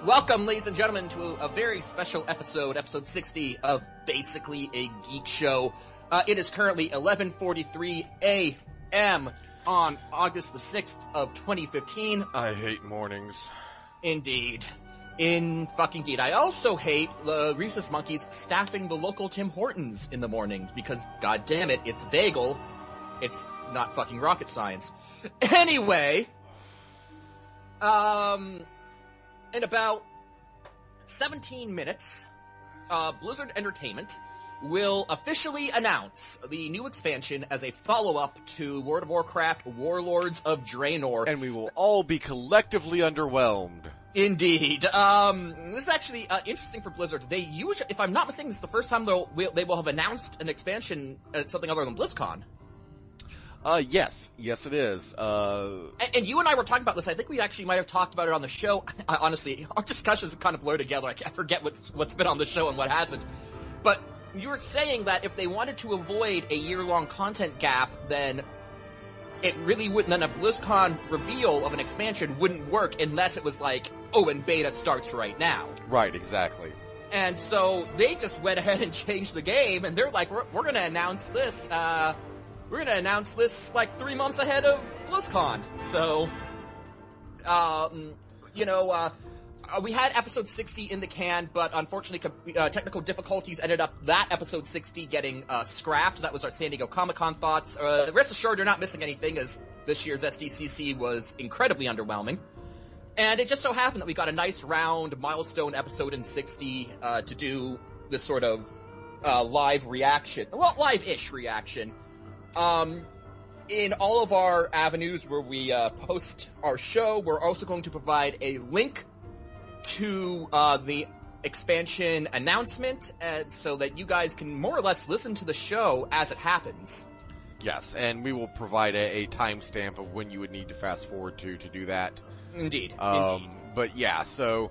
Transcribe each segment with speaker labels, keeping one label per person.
Speaker 1: Welcome, ladies and gentlemen, to a very special episode 60 of Basically a Geek Show. It is currently 11:43 a.m. on August the 6th of 2015.
Speaker 2: I hate mornings.
Speaker 1: Indeed. In-fucking-deed. I also hate the Rhesus Monkeys staffing the local Tim Hortons in the mornings, because, god damn it, it's bagel. It's not fucking rocket science. Anyway, in about 17 minutes, Blizzard Entertainment will officially announce the new expansion as a follow-up to World of Warcraft Warlords of Draenor.
Speaker 2: And we will all be collectively underwhelmed.
Speaker 1: Indeed. This is actually interesting for Blizzard. They usually, if I'm not mistaken, this is the first time they will have announced an expansion at something other than BlizzCon.
Speaker 2: Yes, it is.
Speaker 1: And you and I were talking about this. I think we actually might have talked about it on the show. Honestly, our discussions kind of blur together. I forget what's been on the show and what hasn't. But you were saying that if they wanted to avoid a year-long content gap, then it really wouldn't, then a BlizzCon reveal of an expansion wouldn't work unless it was like, oh, and beta starts right now.
Speaker 2: Right, exactly.
Speaker 1: And so they just went ahead and changed the game, and they're like, we're gonna announce this, like 3 months ahead of BlizzCon. So, we had episode 60 in the can, but unfortunately, technical difficulties ended up that episode 60 getting, scrapped. That was our San Diego Comic-Con thoughts. Rest assured, you're not missing anything, as this year's SDCC was incredibly underwhelming. And it just so happened that we got a nice round milestone episode in 60, to do this sort of, live-ish reaction. In all of our avenues where we, post our show, we're also going to provide a link to, the expansion announcement, so that you guys can more or less listen to the show as it happens.
Speaker 2: Yes, and we will provide a timestamp of when you would need to fast forward to do that.
Speaker 1: Indeed.
Speaker 2: But yeah, so,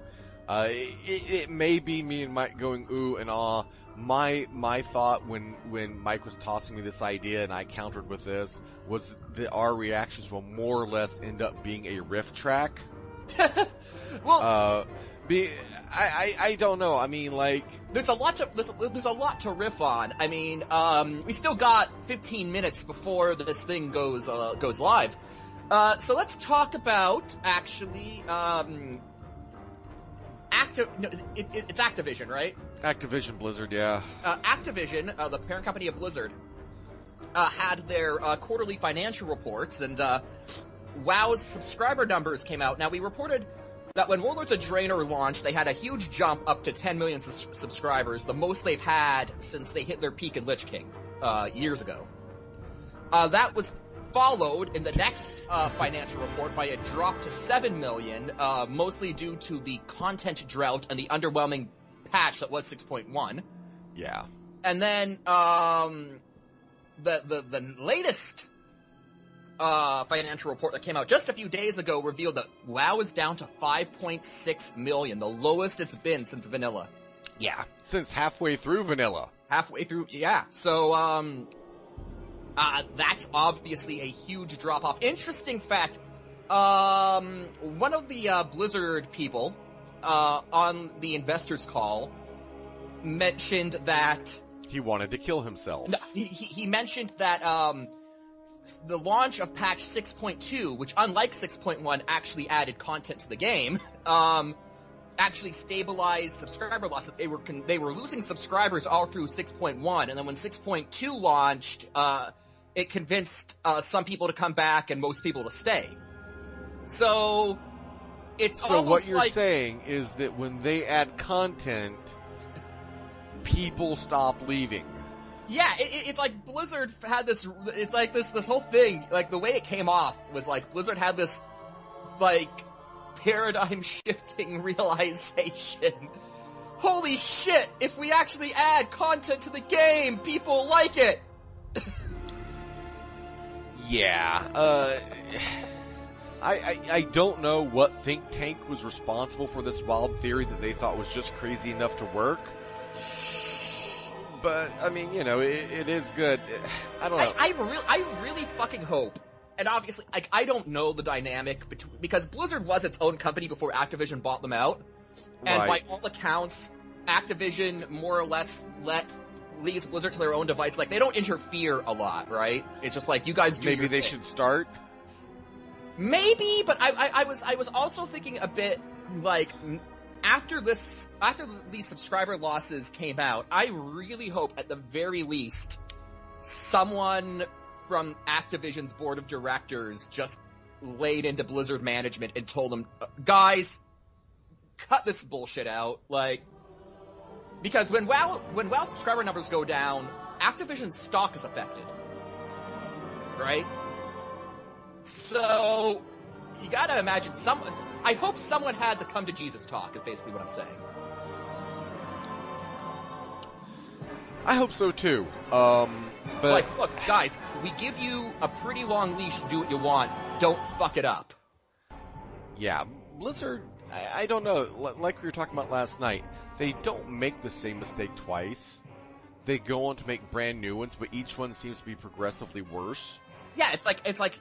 Speaker 2: it may be me and Mike going ooh and ah. My thought when Mike was tossing me this idea and I countered with this was that our reactions will more or less end up being a riff track.
Speaker 1: Well,
Speaker 2: I don't know. I mean, like,
Speaker 1: there's a lot to riff on. I mean, we still got 15 minutes before this thing goes live. So let's talk about actually, it's Activision, right?
Speaker 2: Activision Blizzard, yeah.
Speaker 1: Activision, the parent company of Blizzard, had their quarterly financial reports, and WoW's subscriber numbers came out. Now, we reported that when Warlords of Draenor launched, they had a huge jump up to 10 million subscribers, the most they've had since they hit their peak in Lich King years ago. That was followed in the next financial report by a drop to 7 million, mostly due to the content drought and the underwhelming patch that was 6.1.
Speaker 2: Yeah.
Speaker 1: And then the latest financial report that came out just a few days ago revealed that WoW is down to 5.6 million, the lowest it's been since vanilla.
Speaker 2: Yeah, since halfway through vanilla.
Speaker 1: Halfway through, yeah. So that's obviously a huge drop-off. Interesting fact, one of the Blizzard people on the investors call mentioned that
Speaker 2: he wanted to kill himself.
Speaker 1: No, he mentioned that the launch of patch 6.2, which unlike 6.1 actually added content to the game, actually stabilized subscriber losses. They were losing subscribers all through 6.1, and then when 6.2 launched, it convinced some people to come back and most people to stay. So it's almost like... So
Speaker 2: what you're saying is that when they add content, people stop leaving.
Speaker 1: Yeah, it's like Blizzard had this, it's like this whole thing, like the way it came off was like Blizzard had this, like, paradigm shifting realization. Holy shit, if we actually add content to the game, people like it!
Speaker 2: Yeah, I don't know what think tank was responsible for this wild theory that they thought was just crazy enough to work. But, I mean, you know, it is good. I don't know.
Speaker 1: I really fucking hope, and obviously, like, I don't know the dynamic because Blizzard was its own company before Activision bought them out. And
Speaker 2: Right.
Speaker 1: by all accounts, Activision more or less leaves Blizzard to their own device. Like, they don't interfere a lot, right? It's just like, you guys do
Speaker 2: Maybe
Speaker 1: your
Speaker 2: they
Speaker 1: thing.
Speaker 2: should start.
Speaker 1: Maybe, but I was also thinking a bit, like, after these subscriber losses came out, I really hope, at the very least, someone from Activision's board of directors just laid into Blizzard management and told them, guys, cut this bullshit out. Like, because when WoW subscriber numbers go down, Activision's stock is affected. Right? So, you gotta imagine I hope someone had the come to Jesus talk, is basically what I'm saying.
Speaker 2: I hope so too. But
Speaker 1: Like, look, guys, we give you a pretty long leash to do what you want. Don't fuck it up.
Speaker 2: yeah, Blizzard, I don't know. Like we were talking about last night, they don't make the same mistake twice. They go on to make brand new ones, but each one seems to be progressively worse.
Speaker 1: Yeah, it's like,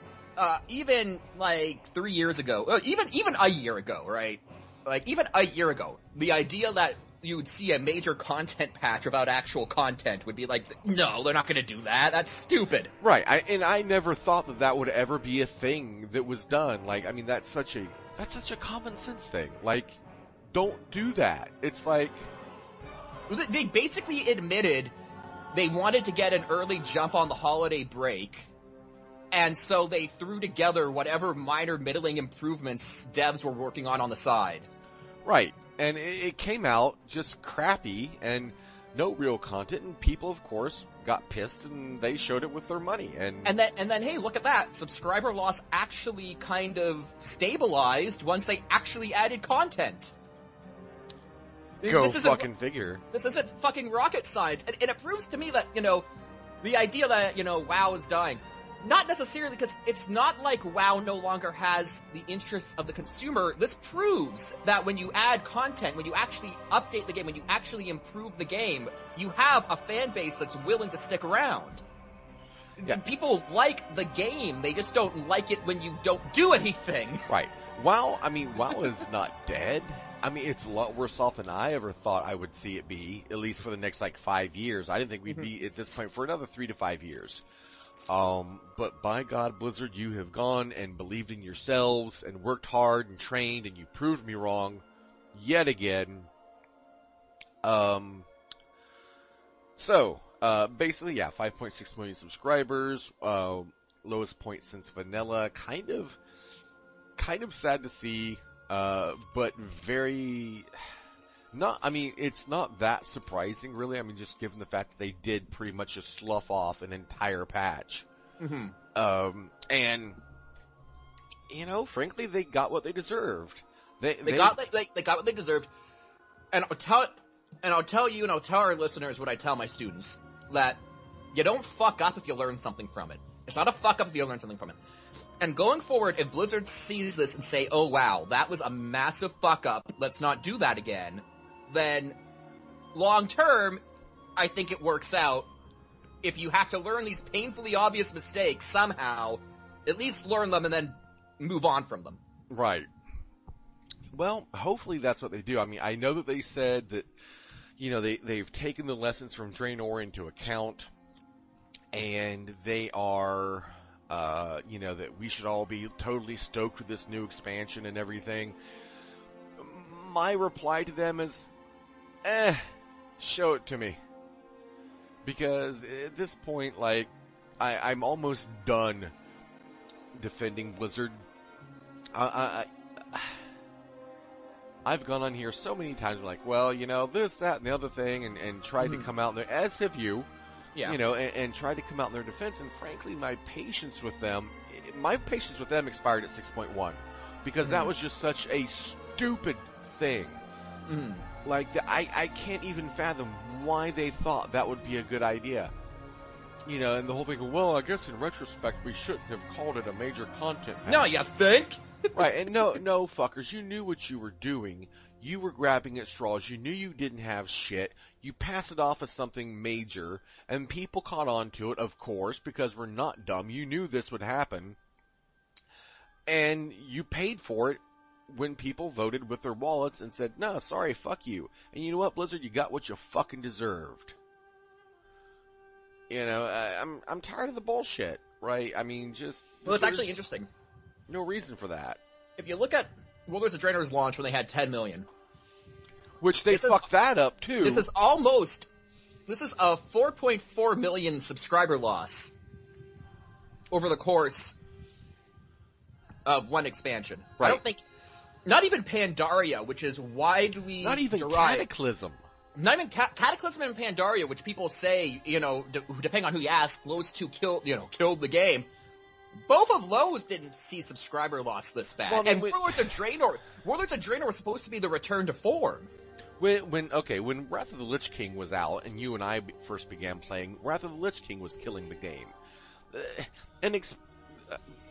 Speaker 1: even like 3 years ago, even a year ago, right? Like, even a year ago, the idea that you would see a major content patch about actual content would be like, no, they're not gonna do that. That's stupid.
Speaker 2: Right, I never thought that would ever be a thing that was done. Like, I mean, that's such a common sense thing. Like, don't do that. It's like,
Speaker 1: They basically admitted they wanted to get an early jump on the holiday break, and so they threw together whatever minor middling improvements devs were working on the side.
Speaker 2: right, and it came out just crappy and no real content, and people, of course, got pissed and they showed it with their money.
Speaker 1: And then, hey, look at that. Subscriber loss actually kind of stabilized once they actually added content.
Speaker 2: Go fucking figure.
Speaker 1: This isn't fucking rocket science. And it proves to me that, the idea that, WoW is dying. Not necessarily, because it's not like WoW no longer has the interests of the consumer. This proves that when you add content, when you actually update the game, when you actually improve the game, you have a fan base that's willing to stick around.
Speaker 2: Yeah.
Speaker 1: People like the game, they just don't like it when you don't do anything.
Speaker 2: Right. WoW is not dead. I mean, it's a lot worse off than I ever thought I would see it be, at least for the next, 5 years. I didn't think we'd be at this point for another 3 to 5 years. But by God, Blizzard, you have gone and believed in yourselves and worked hard and trained, and you proved me wrong yet again. Basically, yeah, 5.6 million subscribers, lowest point since vanilla, kind of sad to see, but it's not that surprising, really. I mean, just given the fact that they did pretty much just slough off an entire patch.
Speaker 1: Mm-hmm.
Speaker 2: Frankly, they got what they deserved. They
Speaker 1: got what they deserved. And I'll tell you and I'll tell our listeners what I tell my students, that you don't fuck up if you learn something from it. It's not a fuck up if you learn something from it. And going forward, if Blizzard sees this and say, oh wow, that was a massive fuck up, let's not do that again, then long term, I think it works out. If you have to learn these painfully obvious mistakes somehow, at least learn them and then move on from them.
Speaker 2: Right. Well, hopefully that's what they do. I mean, I know that they said that, they've taken the lessons from Draenor into account, and they are, that we should all be totally stoked with this new expansion and everything. My reply to them is, show it to me. Because at this point, I'm almost done defending Blizzard. I've gone on here so many times, this, that, and the other thing, and tried to come out there, as have you, and tried to come out in their defense, and frankly, my patience with them expired at 6.1, because that was just such a stupid thing. I can't even fathom why they thought that would be a good idea. And the whole thing, well, I guess in retrospect, we shouldn't have called it a major content patch.
Speaker 1: No, you think?
Speaker 2: Right, and no, fuckers, you knew what you were doing. You were grabbing at straws. You knew you didn't have shit. You passed it off as something major, and people caught on to it, of course, because we're not dumb. You knew this would happen, and you paid for it when people voted with their wallets and said, no, sorry, fuck you. And you know what, Blizzard, you got what you fucking deserved. You know, I'm tired of the bullshit, right? I mean,
Speaker 1: Well, it's actually interesting.
Speaker 2: No reason for that.
Speaker 1: If you look at Warlords of Drainor's launch when they had 10 million.
Speaker 2: Which they fucked that up, too.
Speaker 1: This is a 4.4 million subscriber loss over the course of one expansion.
Speaker 2: Right.
Speaker 1: I don't think, not even Pandaria, which is widely
Speaker 2: Not even
Speaker 1: derived.
Speaker 2: Cataclysm.
Speaker 1: Not even Cataclysm and Pandaria, which people say, you know, depending on who you ask, those two killed the game. Both of those didn't see subscriber loss this bad.
Speaker 2: Well,
Speaker 1: and Warlords of Draenor was supposed to be the return to form.
Speaker 2: When Wrath of the Lich King was out, and you and I first began playing, Wrath of the Lich King was killing the game.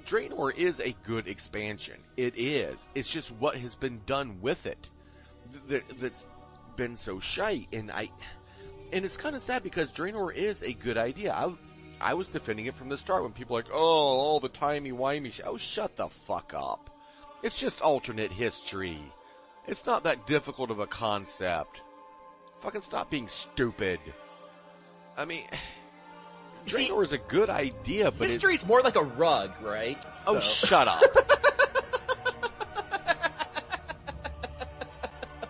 Speaker 2: Draenor is a good expansion. It is. It's just what has been done with it that's been so shite. And it's kind of sad because Draenor is a good idea. I was defending it from the start when people were like, oh, all the timey-wimey shit. Oh, shut the fuck up. It's just alternate history. It's not that difficult of a concept. Fucking stop being stupid. I mean, Draenor is a good idea, but
Speaker 1: history's more like a rug, right? So.
Speaker 2: Oh, shut up.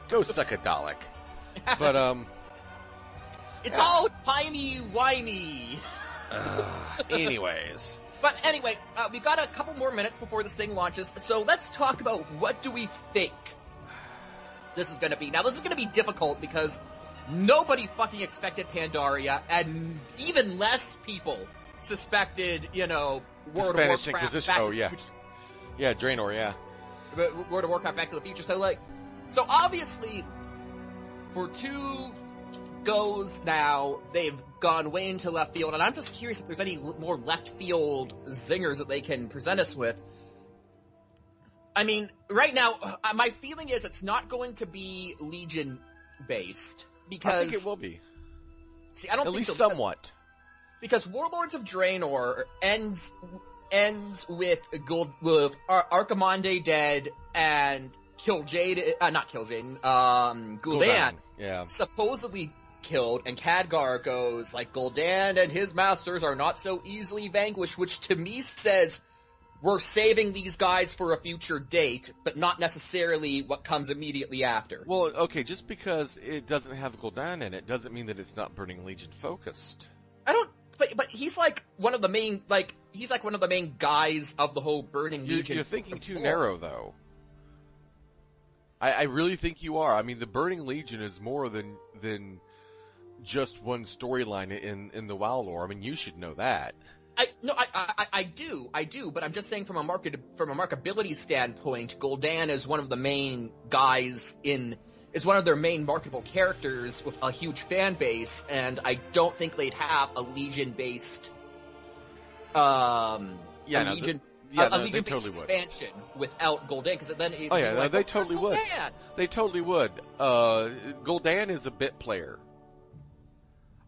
Speaker 2: Go suck a Dalek. But,
Speaker 1: It's all timey-wimey.
Speaker 2: Anyways.
Speaker 1: But anyway, we got a couple more minutes before this thing launches, so let's talk about what do we think this is gonna be. Now, this is gonna be difficult because nobody fucking expected Pandaria, and even less people suspected, you know, World of
Speaker 2: Spanish
Speaker 1: Warcraft.
Speaker 2: Inquisition. Oh, yeah. Yeah, Draenor, yeah.
Speaker 1: World of Warcraft Back to the Future. So obviously, for 2 goes now, they've gone way into left field, and I'm just curious if there's any more left field zingers that they can present us with. I mean, right now, my feeling is it's not going to be Legion based, because...
Speaker 2: I think it will be.
Speaker 1: See, I don't
Speaker 2: At
Speaker 1: think
Speaker 2: least
Speaker 1: so,
Speaker 2: somewhat.
Speaker 1: Because Warlords of Draenor ends with Archimonde dead and Gul'dan
Speaker 2: yeah.
Speaker 1: supposedly killed, and Khadgar goes, like, Gul'dan and his masters are not so easily vanquished, which to me says we're saving these guys for a future date, but not necessarily what comes immediately after.
Speaker 2: Well, okay, just because it doesn't have Gul'dan in it doesn't mean that it's not Burning Legion focused.
Speaker 1: But he's like one of the main, guys of the whole Burning Legion.
Speaker 2: You're thinking too narrow, though. I really think you are. I mean, the Burning Legion is more than just one storyline in the WoW lore. I mean, you should know that.
Speaker 1: I do, but I'm just saying from a marketability standpoint, Gul'dan is one of the main guys is one of their main marketable characters with a huge fan base, and I don't think they'd have a Legion-based, Legion-based
Speaker 2: totally
Speaker 1: expansion without Gul'dan, because then
Speaker 2: they totally would. They totally would. Gul'dan is a bit player.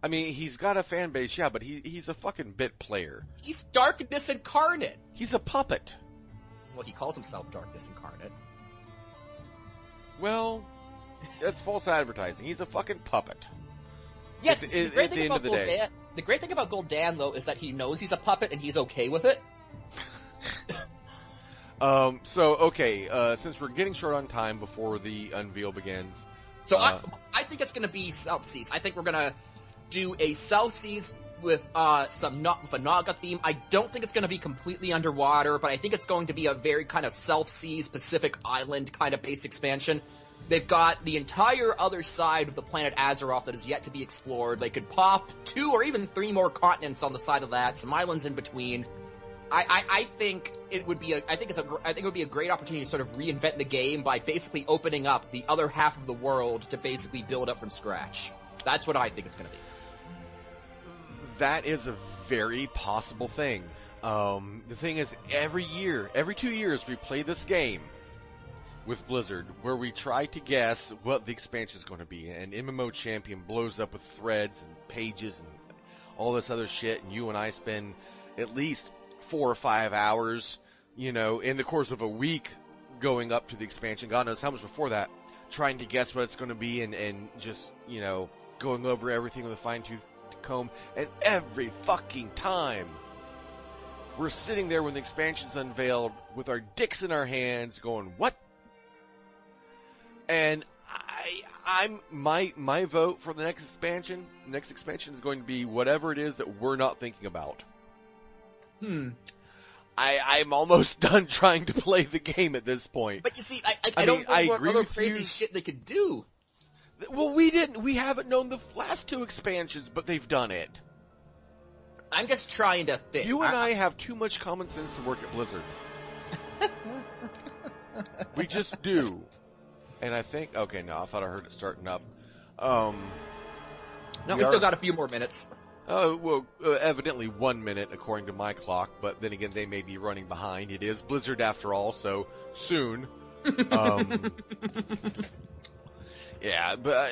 Speaker 2: I mean, he's got a fan base, yeah, but he's a fucking bit player.
Speaker 1: He's Darkness Incarnate.
Speaker 2: He's a puppet.
Speaker 1: Well, he calls himself Darkness Incarnate.
Speaker 2: Well, that's false advertising. He's a fucking puppet.
Speaker 1: Yes, the great thing about Gul'dan, though, is that he knows he's a puppet and he's okay with it.
Speaker 2: Since we're getting short on time before the unveil begins.
Speaker 1: So I think it's gonna be South Seas. I think we're gonna do a South Seas with a Naga theme. I don't think it's gonna be completely underwater, but I think it's going to be a very kind of South Seas Pacific Island kind of base expansion. They've got the entire other side of the planet Azeroth that is yet to be explored. They could pop 2 or even 3 more continents on the side of that, some islands in between. I think it would be a great opportunity to sort of reinvent the game by basically opening up the other half of the world to basically build up from scratch. That's what I think it's going to be.
Speaker 2: That is a very possible thing. The thing is, every 2 years, we play this game with Blizzard, where we try to guess what the expansion is going to be. And MMO Champion blows up with threads and pages and all this other shit, and you and I spend at least 4 or 5 hours, in the course of a week, going up to the expansion, God knows how much before that, trying to guess what it's going to be and just, you know, going over everything with a fine-tooth comb. And every fucking time, we're sitting there when the expansion's unveiled with our dicks in our hands going, what? And my vote for the next expansion is going to be whatever it is that we're not thinking about. I'm almost done trying to play the game at this point.
Speaker 1: But you see, I don't know what other crazy shit they could do.
Speaker 2: Well, we haven't known the last two expansions, but they've done it.
Speaker 1: I'm just trying to think.
Speaker 2: You and I have too much common sense to work at Blizzard. We just do. And I think, okay, no, I thought I heard it starting up.
Speaker 1: No, we still got a few more minutes.
Speaker 2: Oh, well, evidently 1 minute according to my clock, but then again, they may be running behind. It is Blizzard after all, so soon. Yeah, but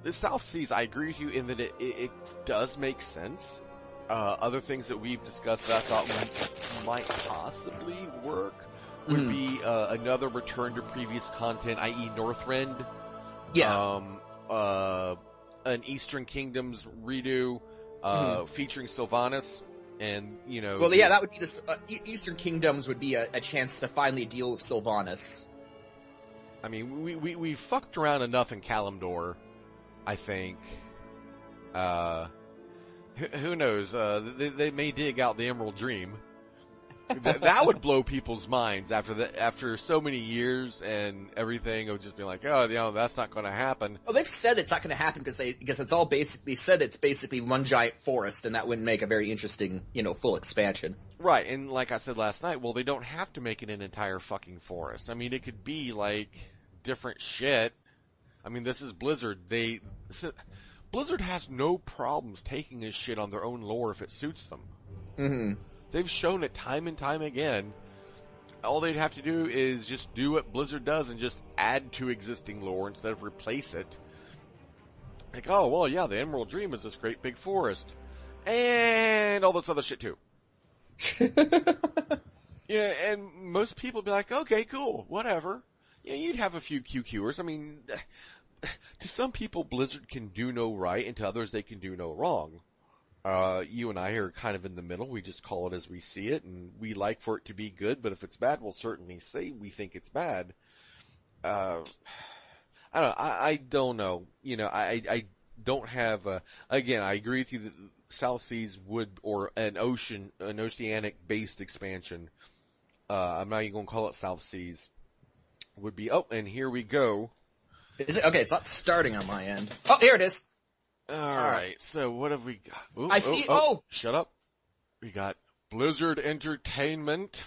Speaker 2: the South Seas, I agree with you in that it does make sense. Other things that we've discussed that I thought might possibly work would be another return to previous content, i.e. Northrend.
Speaker 1: Yeah.
Speaker 2: An Eastern Kingdoms redo featuring Sylvanas. And, you know...
Speaker 1: Well, yeah, that would be this... Eastern Kingdoms would be a chance to finally deal with Sylvanas.
Speaker 2: I mean, we fucked around enough in Kalimdor, I think. Who knows? They may dig out the Emerald Dream. That would blow people's minds after so many years and everything. It would just be like, oh, you know, that's not going to happen.
Speaker 1: Well, they've said it's not going to happen because it's all basically said it's basically one giant forest, and that wouldn't make a very interesting, you know, full expansion.
Speaker 2: Right, and like I said last night, well, they don't have to make it an entire fucking forest. I mean, it could be like different shit. I mean, this is Blizzard. Blizzard has no problems taking this shit on their own lore if it suits them.
Speaker 1: Mm-hmm.
Speaker 2: They've shown it time and time again. All they'd have to do is just do what Blizzard does and just add to existing lore instead of replace it. Like, oh, well, yeah, the Emerald Dream is this great big forest. And all this other shit, too. Yeah, and most people would be like, okay, cool, whatever. Yeah, you'd have a few QQers. I mean, to some people, Blizzard can do no right, and to others, they can do no wrong. You and I are kind of in the middle. We just call it as we see it, and we like for it to be good, but if it's bad, we'll certainly say we think it's bad. I don't know. I don't know. You know, I don't have, again, I agree with you that South Seas would, or an oceanic-based expansion, I'm not even going to call it South Seas, would be, oh, and here we go.
Speaker 1: Is it? Okay, it's not starting on my end. Oh, here it is.
Speaker 2: Alright, so what have we got? Ooh,
Speaker 1: I see, oh!
Speaker 2: Shut up. We got Blizzard Entertainment.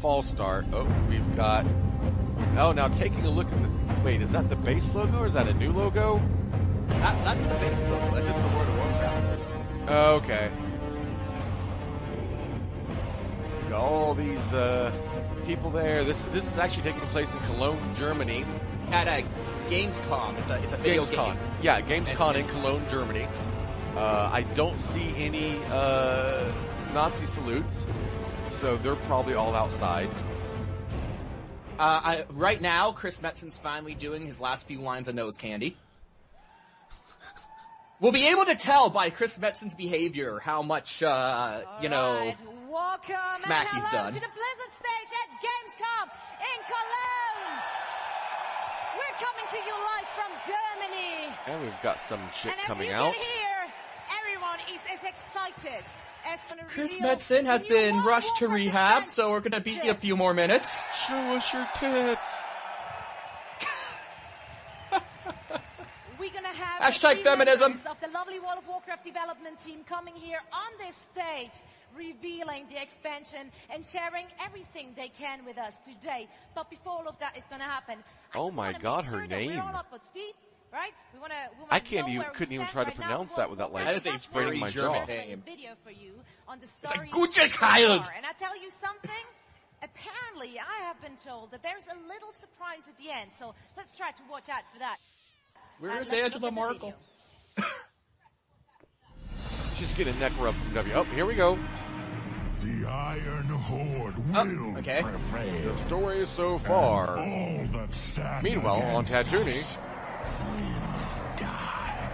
Speaker 2: False start. Oh, we've got... Oh, now taking a look at the... Wait, is that the base logo, or is that a new logo?
Speaker 1: That's the base logo. That's just the World of Warcraft.
Speaker 2: Okay. Got all these, people there. This is actually taking place in Cologne, Germany.
Speaker 1: At Gamescom. It's a video game.
Speaker 2: Yeah, Gamescom in Cologne, Germany. I don't see any Nazi salutes, so they're probably all outside.
Speaker 1: Right now, Chris Metzen's finally doing his last few lines of nose candy. We'll be able to tell by Chris Metzen's behavior how much, smack he's done.
Speaker 3: To the Blizzard stage at Gamescom in Cologne. We're coming to you live from Germany.
Speaker 2: And we've got some shit
Speaker 3: and
Speaker 2: coming
Speaker 3: as
Speaker 2: out.
Speaker 3: you can hear, everyone is as excited as
Speaker 1: Chris Metzen has been rushed to rehab, so we're gonna beat you a few more minutes.
Speaker 2: Show us your tits.
Speaker 3: We're gonna have
Speaker 1: hashtag feminism
Speaker 3: of the lovely World of Warcraft development team coming here on this stage, revealing the expansion and sharing everything they can with us today. But before all of that is gonna happen,
Speaker 2: oh my God, her name!
Speaker 3: We're all up at speed, right?
Speaker 2: I couldn't even try to pronounce that without like
Speaker 1: that is a very
Speaker 2: my
Speaker 1: German
Speaker 2: jaw.
Speaker 1: name.
Speaker 3: Video for you on the
Speaker 1: It's
Speaker 3: story
Speaker 1: a Gute Child.
Speaker 3: And I tell you something. Apparently, I have been told that there's a little surprise at the end. So let's try to watch out for that.
Speaker 1: Where's Angela Merkel?
Speaker 2: Just get a neck rub from W. Oh, here we go.
Speaker 4: The Iron Horde will
Speaker 1: okay.
Speaker 4: prevail.
Speaker 2: The story so far.
Speaker 4: All that stand
Speaker 2: Meanwhile, on
Speaker 4: against
Speaker 2: Tatooine.
Speaker 4: us will die.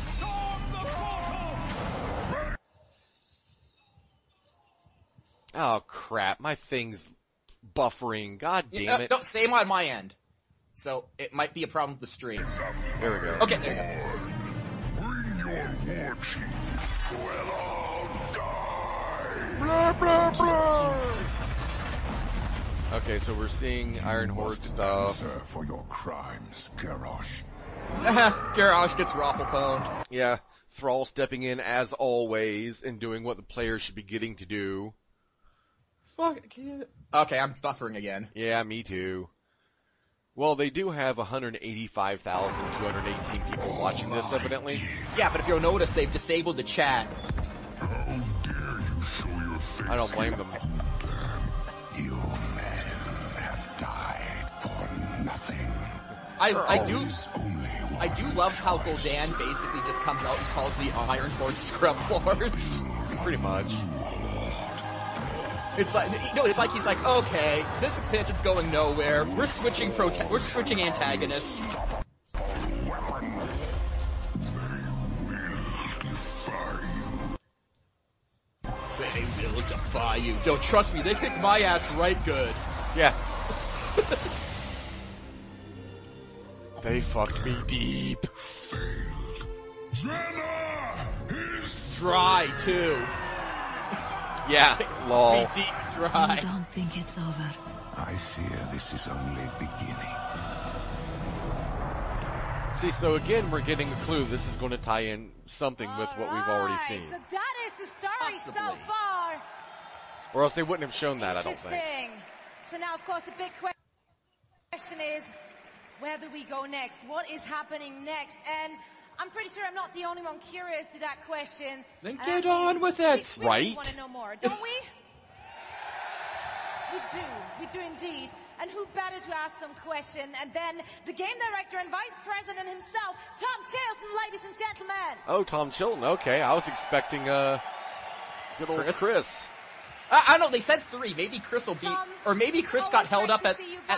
Speaker 5: Storm the portal!
Speaker 2: Oh crap, my thing's buffering. God damn it.
Speaker 1: No, same on my end. So it might be a problem with the stream.
Speaker 2: There we go.
Speaker 1: Okay, there you go.
Speaker 4: Bring your war chief. We'll all die.
Speaker 2: Blah, blah, blah. Okay, so we're seeing Iron Horde stuff.
Speaker 4: Answer for your crimes, Garrosh.
Speaker 1: Garrosh gets raffle-pwned.
Speaker 2: Yeah, Thrall stepping in as always and doing what the players should be getting to do.
Speaker 1: Fuck. Okay, I'm buffering again.
Speaker 2: Yeah, me too. Well, they do have 185,218 people watching this, evidently.
Speaker 1: Yeah, but if you'll notice, they've disabled the chat.
Speaker 4: How dare you show your face?
Speaker 2: I don't blame them.
Speaker 4: You men have died for nothing.
Speaker 1: I do
Speaker 4: Only
Speaker 1: love how Gul'dan basically just comes out and calls the Iron Horde Scrub Lords.
Speaker 2: Pretty much.
Speaker 1: It's like, it's like he's like, okay, this expansion's going nowhere. We're switching antagonists.
Speaker 4: weapon. They will defy you.
Speaker 1: Yo, trust me, they kicked my ass right good.
Speaker 2: Yeah. They fucked me deep.
Speaker 4: Jenna is
Speaker 1: Dry, too.
Speaker 2: Yeah, lol.
Speaker 1: Be deep dry.
Speaker 6: I don't think it's over.
Speaker 4: I fear this is only beginning.
Speaker 2: See, so again, we're getting a clue. This is going to tie in something with what we've already seen.
Speaker 3: So that is the story so
Speaker 1: Possibly.
Speaker 3: far.
Speaker 2: Or else they wouldn't have shown that, I don't think.
Speaker 3: Interesting. So now, of course, the big question is, where do we go next? What is happening next? And I'm pretty sure I'm not the only one curious to that question.
Speaker 1: Then
Speaker 3: And
Speaker 1: get
Speaker 3: that
Speaker 1: on
Speaker 3: means
Speaker 1: with it.
Speaker 3: we really
Speaker 2: Right?
Speaker 3: want to know more, don't we? We do indeed. And who better to ask some questions than the game director and vice president himself, Tom Chilton, ladies and gentlemen.
Speaker 2: Oh, Tom Chilton. Okay, I was expecting good old Chris.
Speaker 1: I don't know, they said 3. Maybe Chris will be, or maybe Chris got held up at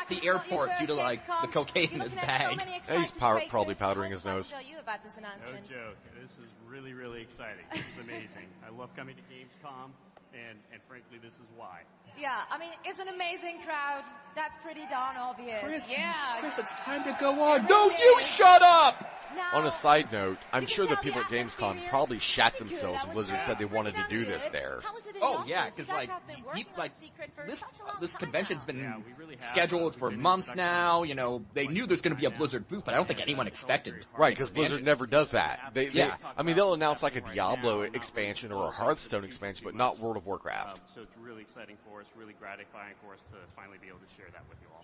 Speaker 1: the airport due to, like, the cocaine in his bag.
Speaker 2: He's probably powdering his nose.
Speaker 3: Tell you about this
Speaker 5: No
Speaker 3: announcement.
Speaker 5: joke. This is really, really exciting. This is amazing. I love coming to Gamescom, and frankly, this is why.
Speaker 3: Yeah, I mean, it's an amazing crowd. That's pretty darn obvious.
Speaker 1: Chris,
Speaker 3: yeah.
Speaker 1: Chris, it's time to go on. No, you shut up!
Speaker 3: Now,
Speaker 2: On a side note, I'm
Speaker 3: you can
Speaker 2: sure the
Speaker 3: tell
Speaker 2: people at
Speaker 3: atmosphere
Speaker 2: Gamescom
Speaker 3: here
Speaker 2: probably
Speaker 3: is
Speaker 2: shat
Speaker 3: pretty good,
Speaker 2: themselves
Speaker 3: I
Speaker 2: when
Speaker 3: would
Speaker 2: Blizzard
Speaker 3: say.
Speaker 2: said they wanted to do this
Speaker 3: Good.
Speaker 2: there.
Speaker 3: How was it in
Speaker 1: Oh,
Speaker 3: your
Speaker 1: yeah,
Speaker 3: office?
Speaker 1: because,
Speaker 3: You guys
Speaker 1: like,
Speaker 3: have been working on
Speaker 1: like,
Speaker 3: this secret for
Speaker 1: this
Speaker 3: such a long time
Speaker 1: convention's
Speaker 3: now.
Speaker 1: been
Speaker 5: Yeah, we really have.
Speaker 1: scheduled for
Speaker 5: We've been
Speaker 1: months
Speaker 5: expecting
Speaker 1: now. You know, they knew there's going to be a Blizzard booth, but I don't think anyone expected.
Speaker 2: Right, because Blizzard never does that.
Speaker 1: Yeah.
Speaker 2: I mean, they'll announce like a Diablo expansion or a Hearthstone expansion, but not World of Warcraft.
Speaker 5: So it's really exciting for us, really gratifying for us to finally be able to share that with you all.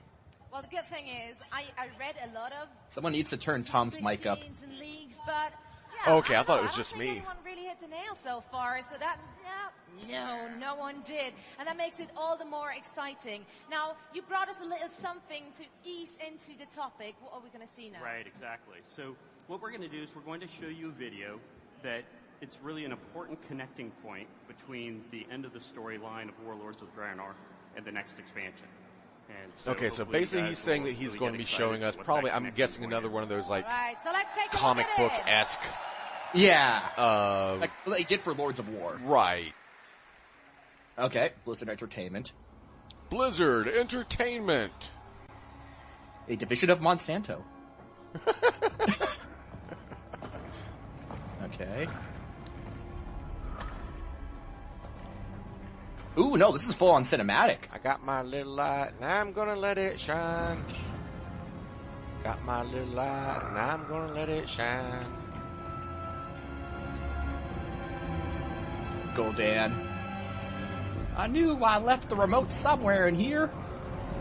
Speaker 3: Well, the good thing is, I read a lot of
Speaker 1: Someone needs to turn Tom's mic up.
Speaker 3: machines and leagues, but yeah,
Speaker 2: Okay, I
Speaker 3: don't
Speaker 2: thought
Speaker 3: know.
Speaker 2: it was
Speaker 3: I don't
Speaker 2: just
Speaker 3: think
Speaker 2: me.
Speaker 3: anyone really hit the nail so far, so that no one did, and that makes it all the more exciting. Now, you brought us a little something to ease into the topic. What are we going to see now?
Speaker 5: Right, exactly. So what we're going to do is we're going to show you a video that it's really an important connecting point between the end of the storyline of Warlords of Draenor and the next expansion. And so
Speaker 2: Okay, so
Speaker 5: hopefully you
Speaker 2: basically
Speaker 5: guys
Speaker 2: he's saying
Speaker 5: will
Speaker 2: that he's
Speaker 5: really
Speaker 2: going
Speaker 5: get
Speaker 2: to be
Speaker 5: excited
Speaker 2: showing us
Speaker 5: what that
Speaker 2: probably, I'm
Speaker 5: connecting
Speaker 2: guessing
Speaker 5: point
Speaker 2: another
Speaker 5: is.
Speaker 2: one of those like
Speaker 3: All right, so let's take a
Speaker 2: comic
Speaker 3: look
Speaker 2: book
Speaker 3: at it.
Speaker 2: esque.
Speaker 1: Yeah. Like they did for Lords of War.
Speaker 2: Right.
Speaker 1: Okay, Blizzard Entertainment.
Speaker 2: Blizzard Entertainment.
Speaker 1: A division of Monsanto. Okay. Ooh, no, this is full on cinematic.
Speaker 2: I got my little light and I'm gonna let it shine. Got my little light and I'm gonna let it shine.
Speaker 1: Gul'dan. I knew I left the remote somewhere in here.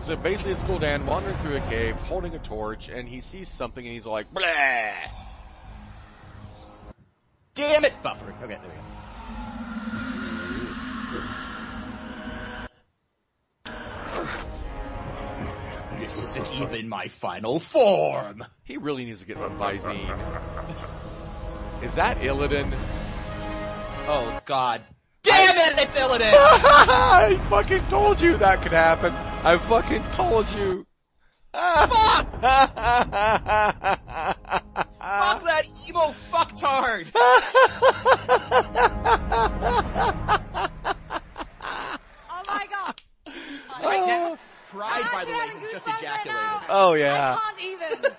Speaker 2: So basically it's Gul'dan wandering through a cave, holding a torch, and he sees something and he's like, blah!
Speaker 1: Damn it! Buffering. Okay, there we go. This isn't even my final form.
Speaker 2: He really needs to get some Visine. Is that Illidan?
Speaker 1: Oh god Damn it, it's Illidan!
Speaker 2: I fucking told you that could happen. I fucking told you.
Speaker 1: Fuck! Fuck that emo fucktard!
Speaker 3: Oh my god!
Speaker 1: Right now, Pride, by the way, has just ejaculated.
Speaker 2: Oh yeah.
Speaker 3: I can't even.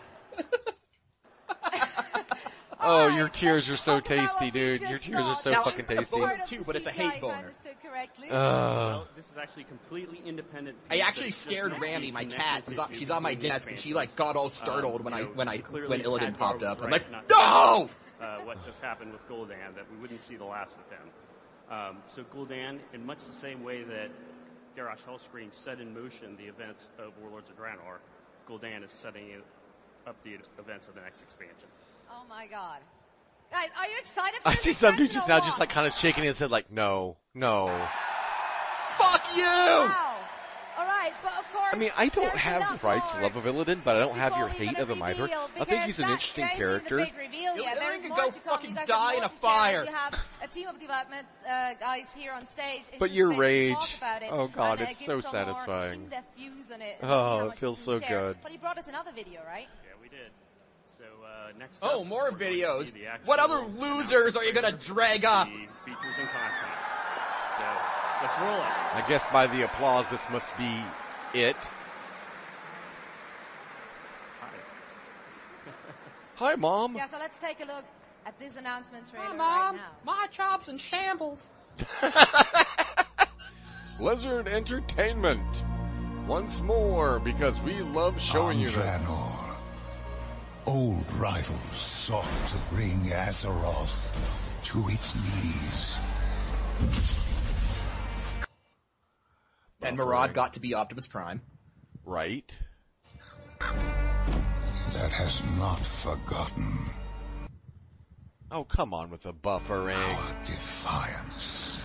Speaker 2: Oh, your tears are so tasty, dude. Your tears are so
Speaker 1: Now,
Speaker 2: fucking
Speaker 1: I'm
Speaker 2: tasty.
Speaker 1: boner too, but it's a hate boner.
Speaker 5: Well, this is actually completely independent.
Speaker 1: I actually scared Rammy, my cat. She's on my desk, and she like got all startled when Illidan popped up. I'm like, no!
Speaker 5: What just happened with Gul'dan, that we wouldn't see the last of him. So Gul'dan, in much the same way that Garrosh Hellscream set in motion the events of Warlords of Draenor, Gul'dan is setting up the events of the next expansion.
Speaker 3: Oh my god. Guys, are you excited for
Speaker 2: I
Speaker 3: this
Speaker 2: see somebody
Speaker 3: expansion
Speaker 2: just
Speaker 3: or
Speaker 2: now
Speaker 3: what?
Speaker 2: just like kind of shaking his head like, no.
Speaker 1: Fuck you!
Speaker 3: Wow. Alright, but of course...
Speaker 2: I mean, I don't
Speaker 3: there's
Speaker 2: have
Speaker 3: enough
Speaker 2: the rights to
Speaker 3: more
Speaker 2: love of Illidan, but I don't have your
Speaker 3: before we're
Speaker 2: hate
Speaker 3: gonna
Speaker 2: of him either.
Speaker 3: reveal,
Speaker 2: I think he's an
Speaker 3: because
Speaker 2: interesting
Speaker 3: that isn't
Speaker 2: character.
Speaker 3: the big reveal yet.
Speaker 1: Illidan
Speaker 3: There's
Speaker 1: can
Speaker 3: more
Speaker 1: go
Speaker 3: to come.
Speaker 1: fucking
Speaker 3: You guys
Speaker 1: die
Speaker 3: have
Speaker 1: in
Speaker 3: more
Speaker 1: a
Speaker 3: to share.
Speaker 1: fire.
Speaker 3: You have a team of development guys here on stage. in
Speaker 2: But
Speaker 3: this
Speaker 2: your
Speaker 3: space to
Speaker 2: rage,
Speaker 3: talk about it
Speaker 2: oh god,
Speaker 3: and,
Speaker 2: it's
Speaker 3: give
Speaker 2: so
Speaker 3: some
Speaker 2: satisfying.
Speaker 3: More in-depth views on it,
Speaker 2: Oh,
Speaker 3: see how
Speaker 2: it
Speaker 3: much
Speaker 2: feels
Speaker 3: you can
Speaker 2: so
Speaker 3: share.
Speaker 2: good.
Speaker 3: But he brought us another video, right?
Speaker 5: Yeah, we did. So next
Speaker 1: Oh,
Speaker 5: up,
Speaker 1: more
Speaker 5: we're going to
Speaker 1: videos.
Speaker 5: see the actual
Speaker 1: What other losers are you gonna drag up?
Speaker 5: the features and content. So let's roll it.
Speaker 2: I guess by the applause, this must be it. Hi, Mom.
Speaker 3: Yeah, so let's take a look at this announcement trailer
Speaker 1: Hi,
Speaker 3: right
Speaker 1: Mom.
Speaker 3: now.
Speaker 1: My job's in shambles.
Speaker 2: Blizzard Entertainment. Once more, because we love showing you this.
Speaker 4: Draenor, old rivals sought to bring Azeroth to its knees.
Speaker 1: And Murad got to be Optimus Prime.
Speaker 2: Right?
Speaker 4: That has not forgotten
Speaker 2: Oh, come on with the buffering.
Speaker 4: our defiance.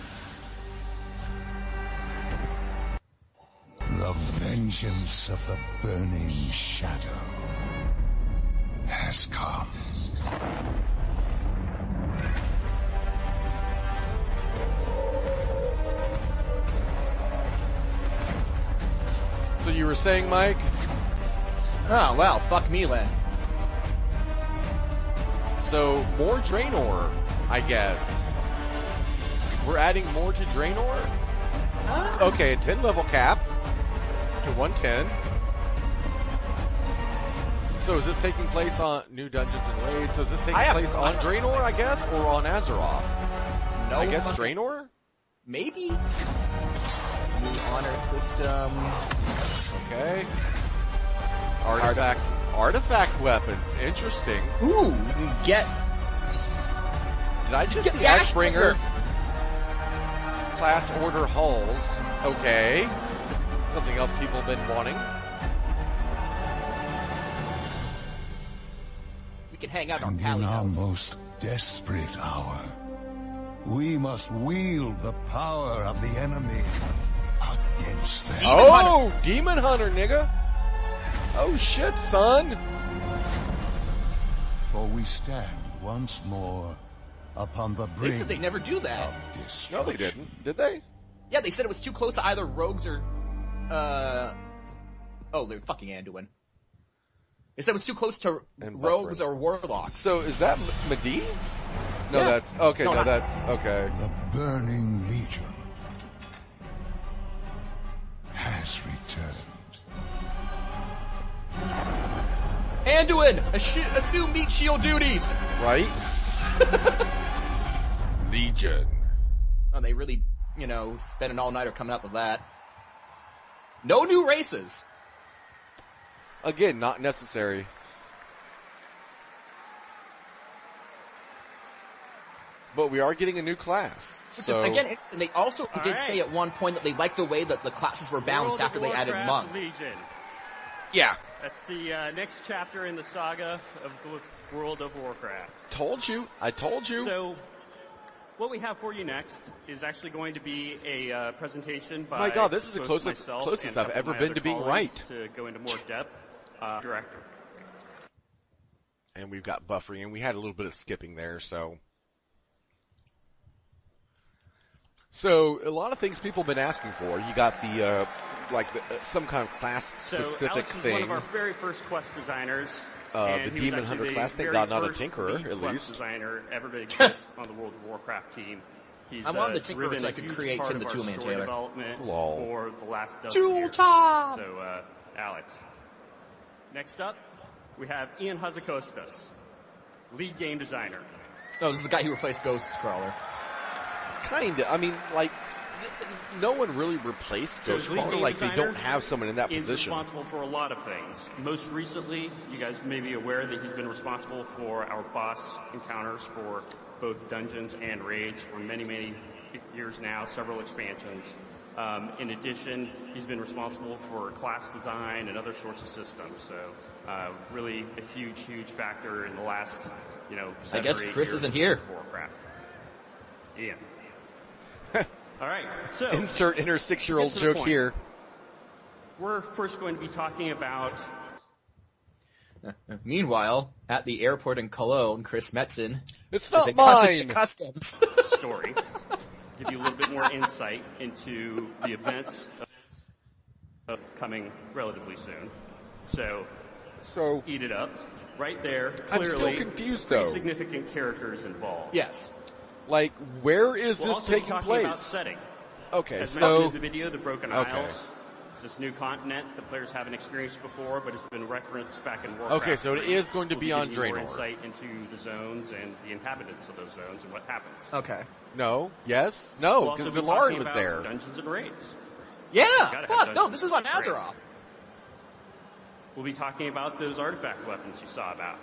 Speaker 4: The vengeance of the burning shadow has come.
Speaker 2: So you were saying, Mike?
Speaker 1: Oh, well, fuck me, Len.
Speaker 2: So, more Draenor, I guess. We're adding more to Draenor? Okay, a 10 level cap to 110. So is this taking place on new dungeons and raids? So is this taking place on Draenor, I guess, or on Azeroth?
Speaker 1: No,
Speaker 2: I guess
Speaker 1: fucking-
Speaker 2: Draenor?
Speaker 1: Maybe? New honor system.
Speaker 2: Okay. Artifact weapons. Interesting.
Speaker 1: Ooh, you can get...
Speaker 2: Did I just
Speaker 1: Get
Speaker 2: see
Speaker 1: the
Speaker 2: Ashbringer? Class order hulls. Okay. Something else people have been wanting.
Speaker 1: We can hang out on
Speaker 4: And in
Speaker 1: Pally
Speaker 4: our
Speaker 1: House.
Speaker 4: most desperate hour, we must wield the power of the enemy against them.
Speaker 2: Oh, Demon Hunter, nigga. Oh shit, son.
Speaker 4: For we stand once more upon the
Speaker 1: They
Speaker 4: brink
Speaker 1: said they never do that.
Speaker 4: of
Speaker 2: No,
Speaker 4: destruction.
Speaker 2: they didn't. Did they?
Speaker 1: Yeah, they said it was too close to either rogues or, oh, they're fucking Anduin. They said it was too close to
Speaker 2: And
Speaker 1: rogues
Speaker 2: buffering.
Speaker 1: or warlocks.
Speaker 2: So is that Medivh? No,
Speaker 1: Yeah.
Speaker 2: that's okay.
Speaker 1: No,
Speaker 2: No,
Speaker 1: not-
Speaker 2: that's okay.
Speaker 4: The burning legion has returned.
Speaker 1: Anduin! Assume meat shield duties!
Speaker 2: Right? Legion.
Speaker 1: Oh, they really, spent an all-nighter coming up with that. No new races.
Speaker 2: Again, not necessary. But we are getting a new class.
Speaker 1: Which
Speaker 2: So
Speaker 1: is, again, interesting. They also
Speaker 5: All
Speaker 1: did
Speaker 5: right.
Speaker 1: say at one point that they liked the way that the classes were balanced
Speaker 5: World
Speaker 1: after
Speaker 5: of
Speaker 1: they added
Speaker 5: Warcraft
Speaker 1: monk.
Speaker 5: Legion.
Speaker 2: yeah,
Speaker 5: That's the next chapter in the saga of the World of Warcraft.
Speaker 2: told you. I told you.
Speaker 5: So, what we have for you next is actually going to be a presentation by
Speaker 2: My God, this is the
Speaker 5: both
Speaker 2: closest
Speaker 5: myself
Speaker 2: I've
Speaker 5: and a couple of
Speaker 2: ever
Speaker 5: my
Speaker 2: been
Speaker 5: other
Speaker 2: to being
Speaker 5: colleagues
Speaker 2: right.
Speaker 5: To go into more depth, director.
Speaker 2: And we've got buffering, and we had a little bit of skipping there, so. So a lot of things people have been asking for. You got the some kind of class specific
Speaker 5: Alex was
Speaker 2: thing.
Speaker 5: one of our very first quest designers.
Speaker 2: The
Speaker 5: and he was
Speaker 2: Demon
Speaker 5: actually
Speaker 2: Hunter
Speaker 5: the
Speaker 2: class, they
Speaker 5: very
Speaker 2: got not a
Speaker 5: first
Speaker 2: Tinkerer,
Speaker 5: lead
Speaker 2: at
Speaker 5: quest
Speaker 2: least.
Speaker 5: designer ever to exist on the World of Warcraft team. He's
Speaker 1: I'm on the Tinkerer
Speaker 5: driven
Speaker 1: so I
Speaker 5: a
Speaker 1: could
Speaker 5: huge
Speaker 1: create
Speaker 5: part
Speaker 1: Tim the
Speaker 5: of our
Speaker 1: Toolman
Speaker 5: story
Speaker 1: Taylor.
Speaker 5: development
Speaker 2: Lol.
Speaker 5: for the last dozen
Speaker 1: Tool
Speaker 5: years.
Speaker 1: time!
Speaker 5: So, Alex. Next up, we have Ian Hazakostas, lead game designer.
Speaker 1: Oh, this is the guy who replaced Ghost Crawler.
Speaker 2: Kinda. I mean, like, no one really replaced
Speaker 5: So
Speaker 2: Ghost
Speaker 5: his lead
Speaker 2: Crawler.
Speaker 5: game
Speaker 2: Like, they
Speaker 5: designer
Speaker 2: don't have someone in that
Speaker 5: He's
Speaker 2: position.
Speaker 5: responsible for a lot of things. Most recently, you guys may be aware that he's been responsible for our boss encounters for both dungeons and raids for many, many years now, several expansions. In addition, he's been responsible for class design and other sorts of systems. So, really a huge, huge factor in the last, 7
Speaker 1: I guess
Speaker 5: or 8
Speaker 1: Chris
Speaker 5: years
Speaker 1: isn't
Speaker 5: of
Speaker 1: here.
Speaker 5: Warcraft. Ian. All right. So
Speaker 2: Insert inner 6-year-old
Speaker 5: get to the
Speaker 2: joke
Speaker 5: point.
Speaker 2: here.
Speaker 5: We're first going to be talking about
Speaker 1: Meanwhile, at the airport in Cologne, Chris Metzen
Speaker 2: It's
Speaker 1: is
Speaker 2: not
Speaker 1: a cousin to
Speaker 2: mine.
Speaker 1: customs.
Speaker 5: story, give you a little bit more insight into the events coming relatively soon. So,
Speaker 2: So,
Speaker 5: eat it up. Right there,
Speaker 2: I'm
Speaker 5: clearly,
Speaker 2: still confused,
Speaker 5: pretty
Speaker 2: though.
Speaker 5: significant characters involved.
Speaker 1: Yes.
Speaker 2: like, where is
Speaker 5: We'll
Speaker 2: this
Speaker 5: also be
Speaker 2: taking
Speaker 5: talking
Speaker 2: place?
Speaker 5: about setting.
Speaker 2: Okay,
Speaker 5: As mentioned
Speaker 2: so
Speaker 5: in the video, the Broken
Speaker 2: Okay.
Speaker 5: Isles. It's this new continent that players haven't experienced before, but it's been referenced back in Warcraft.
Speaker 2: Okay, so it
Speaker 5: 3.
Speaker 2: is going to
Speaker 5: We'll
Speaker 2: be on
Speaker 5: giving you more
Speaker 2: Draenor.
Speaker 5: insight into the zones and the inhabitants of those zones and what happens.
Speaker 1: Okay.
Speaker 2: no, yes,
Speaker 5: We'll
Speaker 2: no,
Speaker 5: also
Speaker 2: because
Speaker 5: be
Speaker 2: Villard
Speaker 5: talking
Speaker 2: was
Speaker 5: about
Speaker 2: there.
Speaker 5: Dungeons and Raids.
Speaker 1: Yeah!
Speaker 5: have
Speaker 1: Fuck, no,
Speaker 5: dungeons.
Speaker 1: this is on
Speaker 5: Right.
Speaker 1: Azeroth.
Speaker 5: We'll be talking about those artifact weapons you saw about.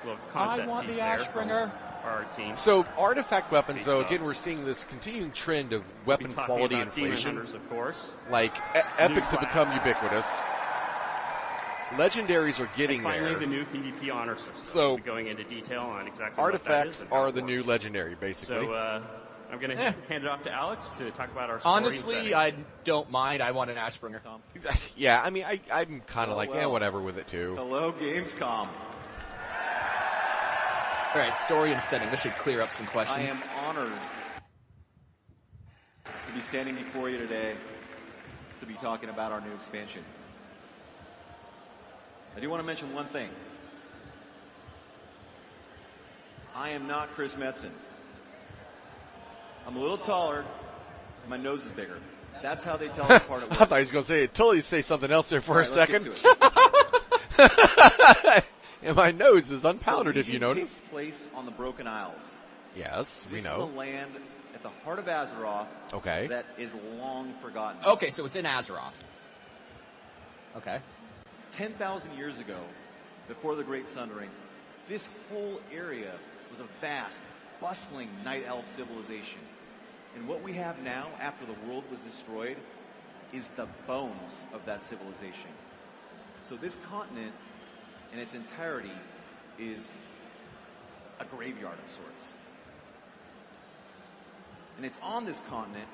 Speaker 5: Little
Speaker 1: I
Speaker 5: concept
Speaker 1: want
Speaker 5: piece
Speaker 1: the
Speaker 5: there
Speaker 1: Ashbringer.
Speaker 5: from our team.
Speaker 2: So artifact weapons,
Speaker 5: Great
Speaker 2: though,
Speaker 5: stuff.
Speaker 2: again, we're seeing this continuing trend of
Speaker 5: We'll be
Speaker 2: weapon
Speaker 5: talking
Speaker 2: quality
Speaker 5: about Demon
Speaker 2: inflation.
Speaker 5: Hunters, of course.
Speaker 2: Like, epics have
Speaker 5: class.
Speaker 2: become ubiquitous. Legendaries are getting
Speaker 5: And finally,
Speaker 2: there.
Speaker 5: the new PvP honor system.
Speaker 2: So,
Speaker 5: we'll be going into detail on exactly
Speaker 2: Artifacts
Speaker 5: what that is and how
Speaker 2: are
Speaker 5: it
Speaker 2: the new
Speaker 5: works.
Speaker 2: legendary, basically.
Speaker 5: So, I'm going to
Speaker 1: Eh.
Speaker 5: hand it off to Alex to talk about our story and
Speaker 1: Honestly,
Speaker 5: setting.
Speaker 1: I don't mind. I want an Ashbringer.
Speaker 2: Yeah, I mean, I'm kind of like,
Speaker 6: well.
Speaker 2: whatever with it, too.
Speaker 6: Hello, Gamescom.
Speaker 1: Alright, story and setting. This should clear up some
Speaker 6: I
Speaker 1: questions.
Speaker 6: am honored to be standing before you today to be talking about our new expansion. I do want to mention one thing. I am not Chris Metzen. I'm a little taller. My nose is bigger. That's how they tell us apart at
Speaker 2: I
Speaker 6: work.
Speaker 2: thought he was going to say, until you say something else there for
Speaker 6: All
Speaker 2: a
Speaker 6: right, let's
Speaker 2: second.
Speaker 6: get to it.
Speaker 2: And my nose is
Speaker 6: So
Speaker 2: unpowdered, if you
Speaker 6: Legion
Speaker 2: notice.
Speaker 6: takes place on the Broken Isles.
Speaker 2: Yes, we
Speaker 6: This
Speaker 2: know.
Speaker 6: is a land at the heart of Azeroth
Speaker 2: Okay.
Speaker 6: that is long forgotten.
Speaker 1: Okay, so it's in Azeroth. Okay.
Speaker 6: 10,000 years ago, before the Great Sundering, this whole area was a vast, bustling night elf civilization. And what we have now, after the world was destroyed, is the bones of that civilization. So this continent, in its entirety, is a graveyard of sorts. And it's on this continent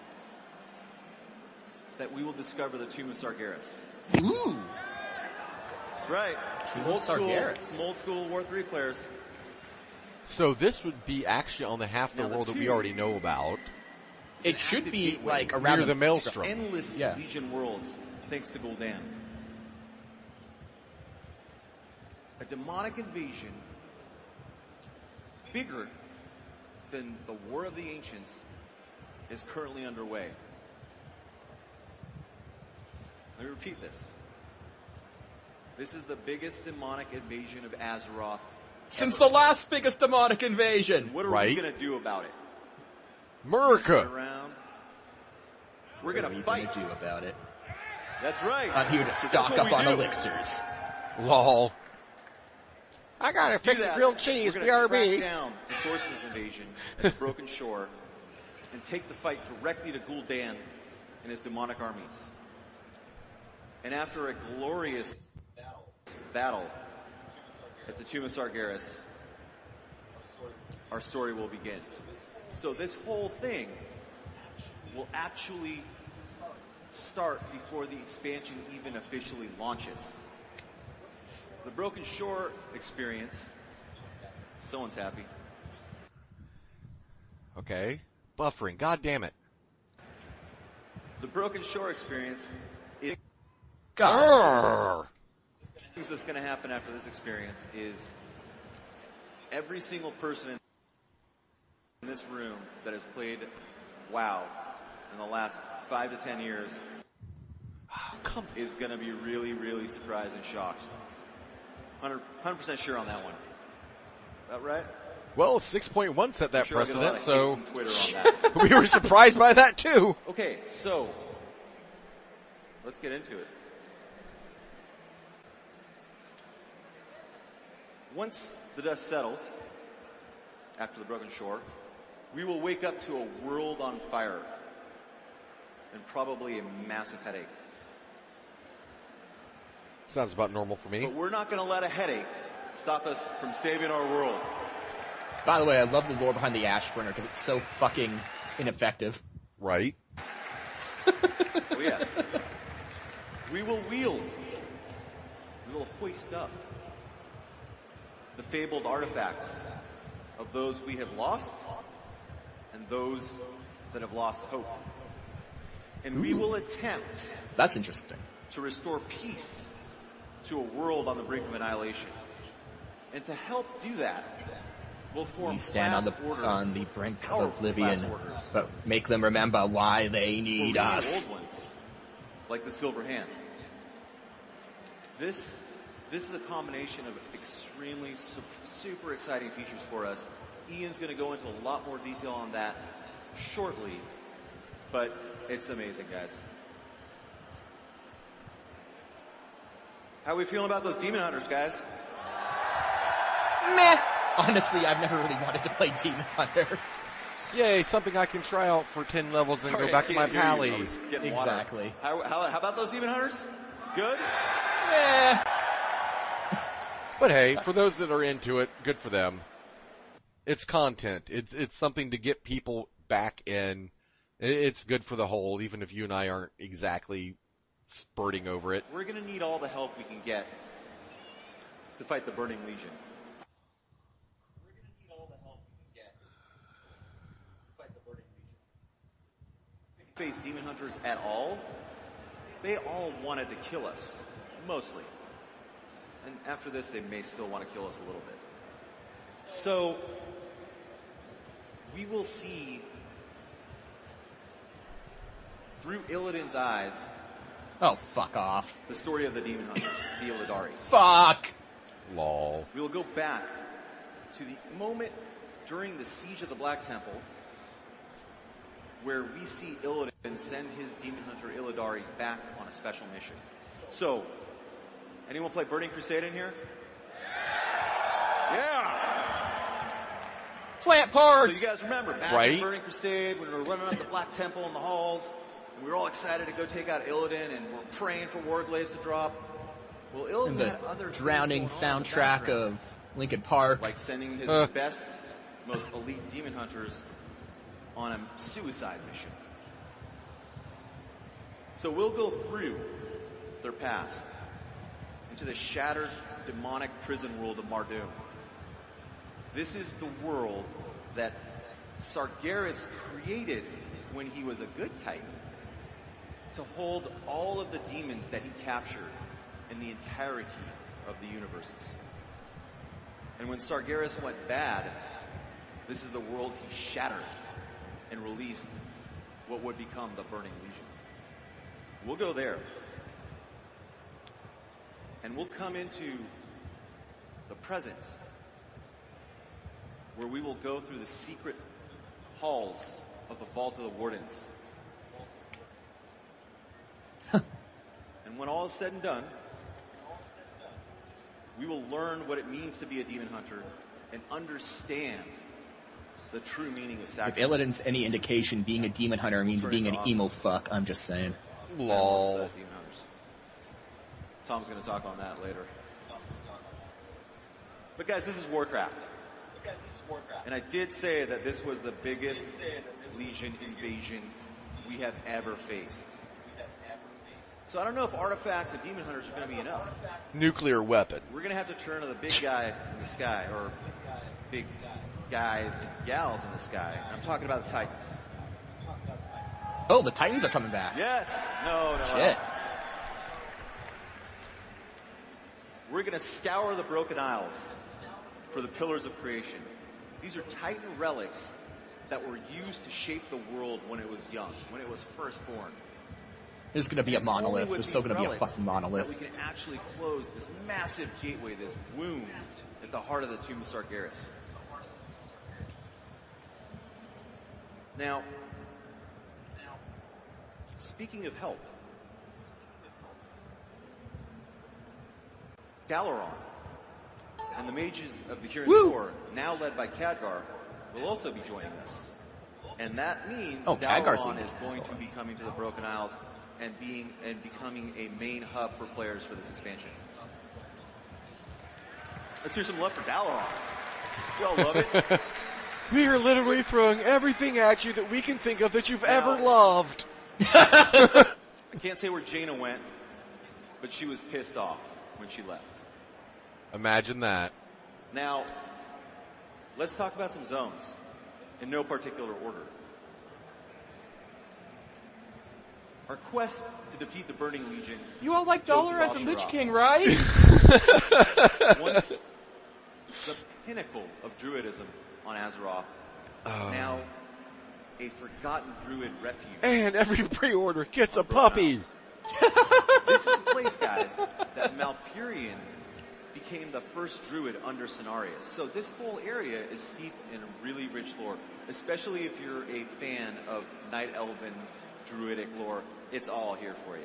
Speaker 6: that we will discover the Tomb of Sargeras.
Speaker 1: Ooh!
Speaker 6: That's right.
Speaker 1: Tomb
Speaker 6: Some
Speaker 1: of Sargeras.
Speaker 6: some old school War 3 players.
Speaker 2: So this would be actually on the half of the
Speaker 6: Now, the
Speaker 2: world that we
Speaker 6: two-
Speaker 2: already know about.
Speaker 1: It
Speaker 6: an
Speaker 1: should
Speaker 6: active
Speaker 1: be,
Speaker 6: gateway
Speaker 1: like, around
Speaker 2: Near the Maelstrom.
Speaker 6: Endless
Speaker 1: Yeah.
Speaker 6: Legion worlds, thanks to Gul'dan. A demonic invasion bigger than the War of the Ancients is currently underway. Let me repeat this. This is the biggest demonic invasion of Azeroth.
Speaker 1: Since the last biggest demonic invasion!
Speaker 6: What are
Speaker 2: Right.
Speaker 6: we going to do about it? Turn
Speaker 2: America!
Speaker 6: around. We're
Speaker 1: What
Speaker 6: going
Speaker 1: are
Speaker 6: to
Speaker 1: you
Speaker 6: fight.
Speaker 1: gonna do about it?
Speaker 6: That's right.
Speaker 1: I'm here to
Speaker 6: That's
Speaker 1: stock
Speaker 6: what
Speaker 1: up
Speaker 6: we
Speaker 1: on
Speaker 6: do.
Speaker 1: elixirs.
Speaker 2: Lol. I got to
Speaker 6: Do
Speaker 2: fix the
Speaker 6: that.
Speaker 2: grilled cheese,
Speaker 6: We're going to track
Speaker 2: BRB.
Speaker 6: down the source of this invasion at the Broken Shore and take the fight directly to Gul'dan and his demonic armies. And after a glorious battle at the Tomb of Sargeras, our story will begin. So this whole thing will actually start before the expansion even officially launches. The Broken Shore experience, someone's happy.
Speaker 2: Okay. buffering. God damn it.
Speaker 6: The Broken Shore experience is...
Speaker 2: God.
Speaker 6: Things that's going to happen after this experience is every single person in this room that has played WoW in the last 5 to 10 years is going to be really, really surprised and shocked. 100% sure on that one. Is that right?
Speaker 2: Well, 6.1 set that
Speaker 6: Sure,
Speaker 2: precedent, so
Speaker 6: Twitter on that.
Speaker 2: we were surprised by that too.
Speaker 6: Okay, so let's get into it. Once the dust settles, after the Broken Shore, we will wake up to a world on fire and probably a massive headache.
Speaker 2: Sounds about normal for me.
Speaker 6: But we're not going to let a headache stop us from saving our world.
Speaker 1: By the way, I love the lore behind the ash burner because it's so fucking ineffective.
Speaker 2: Right.
Speaker 6: Oh yes. We will wield, we will hoist up the fabled artifacts of those we have lost and those that have lost hope. And we will attempt
Speaker 1: That's interesting.
Speaker 6: to restore peace to a world on the brink of annihilation. And to help do that, we'll form
Speaker 1: We stand on
Speaker 6: class
Speaker 1: the brink of
Speaker 6: powerful
Speaker 1: oblivion,
Speaker 6: class orders.
Speaker 1: but make them remember why they
Speaker 6: Or
Speaker 1: need
Speaker 6: we
Speaker 1: us.
Speaker 6: old ones, like the Silver Hand. This is a combination of extremely super exciting features for us. Ian's going to go into a lot more detail on that shortly, but it's amazing, guys. How are we feeling about those demon hunters, guys?
Speaker 1: Meh. Honestly, I've never really wanted to play Demon Hunter.
Speaker 2: Yay, something I can try out for 10 levels and go back to my pally.
Speaker 1: Exactly.
Speaker 6: How about those demon hunters? Good?
Speaker 1: Meh.
Speaker 2: But hey, for those that are into it, good for them. It's content. It's something to get people back in. It's good for the whole, even if you and I aren't exactly spurting over it.
Speaker 6: We're going to need all the help we can get to fight the Burning Legion. We're going to need all the help we can get to fight the Burning Legion. If we face demon hunters at all, they all wanted to kill us, mostly. And after this, they may still want to kill us a little bit. So, we will see through Illidan's eyes
Speaker 1: Oh, fuck off.
Speaker 6: the story of the demon hunter, the Illidari.
Speaker 1: Fuck.
Speaker 2: Lol.
Speaker 6: We will go back to the moment during the siege of the Black Temple where we see Illidan send his demon hunter Illidari back on a special mission. So, anyone play Burning Crusade in here? Yeah!
Speaker 1: Plant
Speaker 6: So
Speaker 1: parts.
Speaker 6: you guys remember back
Speaker 2: Right.
Speaker 6: in Burning Crusade when we were running up the Black Temple in the halls and we were all excited to go take out Illidan and we're praying for Warglaives to drop. Well, Illidan
Speaker 1: And the
Speaker 6: had other things
Speaker 1: drowning
Speaker 6: going on in the
Speaker 1: soundtrack
Speaker 6: background,
Speaker 1: of Linkin Park.
Speaker 6: like sending his best, most elite demon hunters on a suicide mission. So we'll go through their past into the shattered demonic prison world of Mardum. This is the world that Sargeras created when he was a good Titan to hold all of the demons that he captured in the entirety of the universes. And when Sargeras went bad, this is the world he shattered and released what would become the Burning Legion. We'll go there. And we'll come into the present, where we will go through the secret halls of the Vault of the Wardens. And when all is said and done, we will learn what it means to be a demon hunter and understand the true meaning of
Speaker 1: If
Speaker 6: sacrifice.
Speaker 1: Illidan's any indication, being a demon hunter means being an emo fuck. I'm just saying.
Speaker 2: Lol.
Speaker 6: Demon hunters. Tom's going to talk on that later. But guys, this is Warcraft. And I did say that this was the biggest Legion invasion we have ever faced. So I don't know if artifacts and demon hunters are going to be enough.
Speaker 2: Nuclear weapon.
Speaker 6: We're going to have to turn to the big guy in the sky, or big guys and gals in the sky. And I'm talking about the Titans.
Speaker 1: Oh, the Titans are coming back.
Speaker 6: Yes. No.
Speaker 1: Shit.
Speaker 6: We're going to scour the Broken Isles for the Pillars of Creation. These are Titan relics that were used to shape the world when it was young, when it was first born.
Speaker 1: There's gonna be a monolith. There's still gonna be a fucking monolith.
Speaker 6: That we can actually close this massive gateway, this wound at the heart of the Tomb of Sargeras. Now, speaking of help, Dalaran and the mages of the Huron Tor, now led by Khadgar, will also be joining us. And that means Dalaran is going to be coming to the Broken Isles and becoming a main hub for players for this expansion. Let's hear some love for Dalaran. We all love it.
Speaker 2: We are literally throwing everything at you that we can think of that you've ever loved.
Speaker 6: I can't say where Jaina went, but she was pissed off when she left.
Speaker 2: Imagine that.
Speaker 6: Now, let's talk about some zones in no particular order. Our quest to defeat the Burning Legion.
Speaker 1: You all like Dalaran from Lich King, right?
Speaker 6: Once the pinnacle of druidism on Azeroth, now a forgotten druid refuge.
Speaker 2: And every pre-order gets a puppy.
Speaker 6: This is the place, guys, that Malfurion became the first druid under Cenarius. So this whole area is steeped in really rich lore, especially if you're a fan of Night Elven druidic lore. It's all here for you.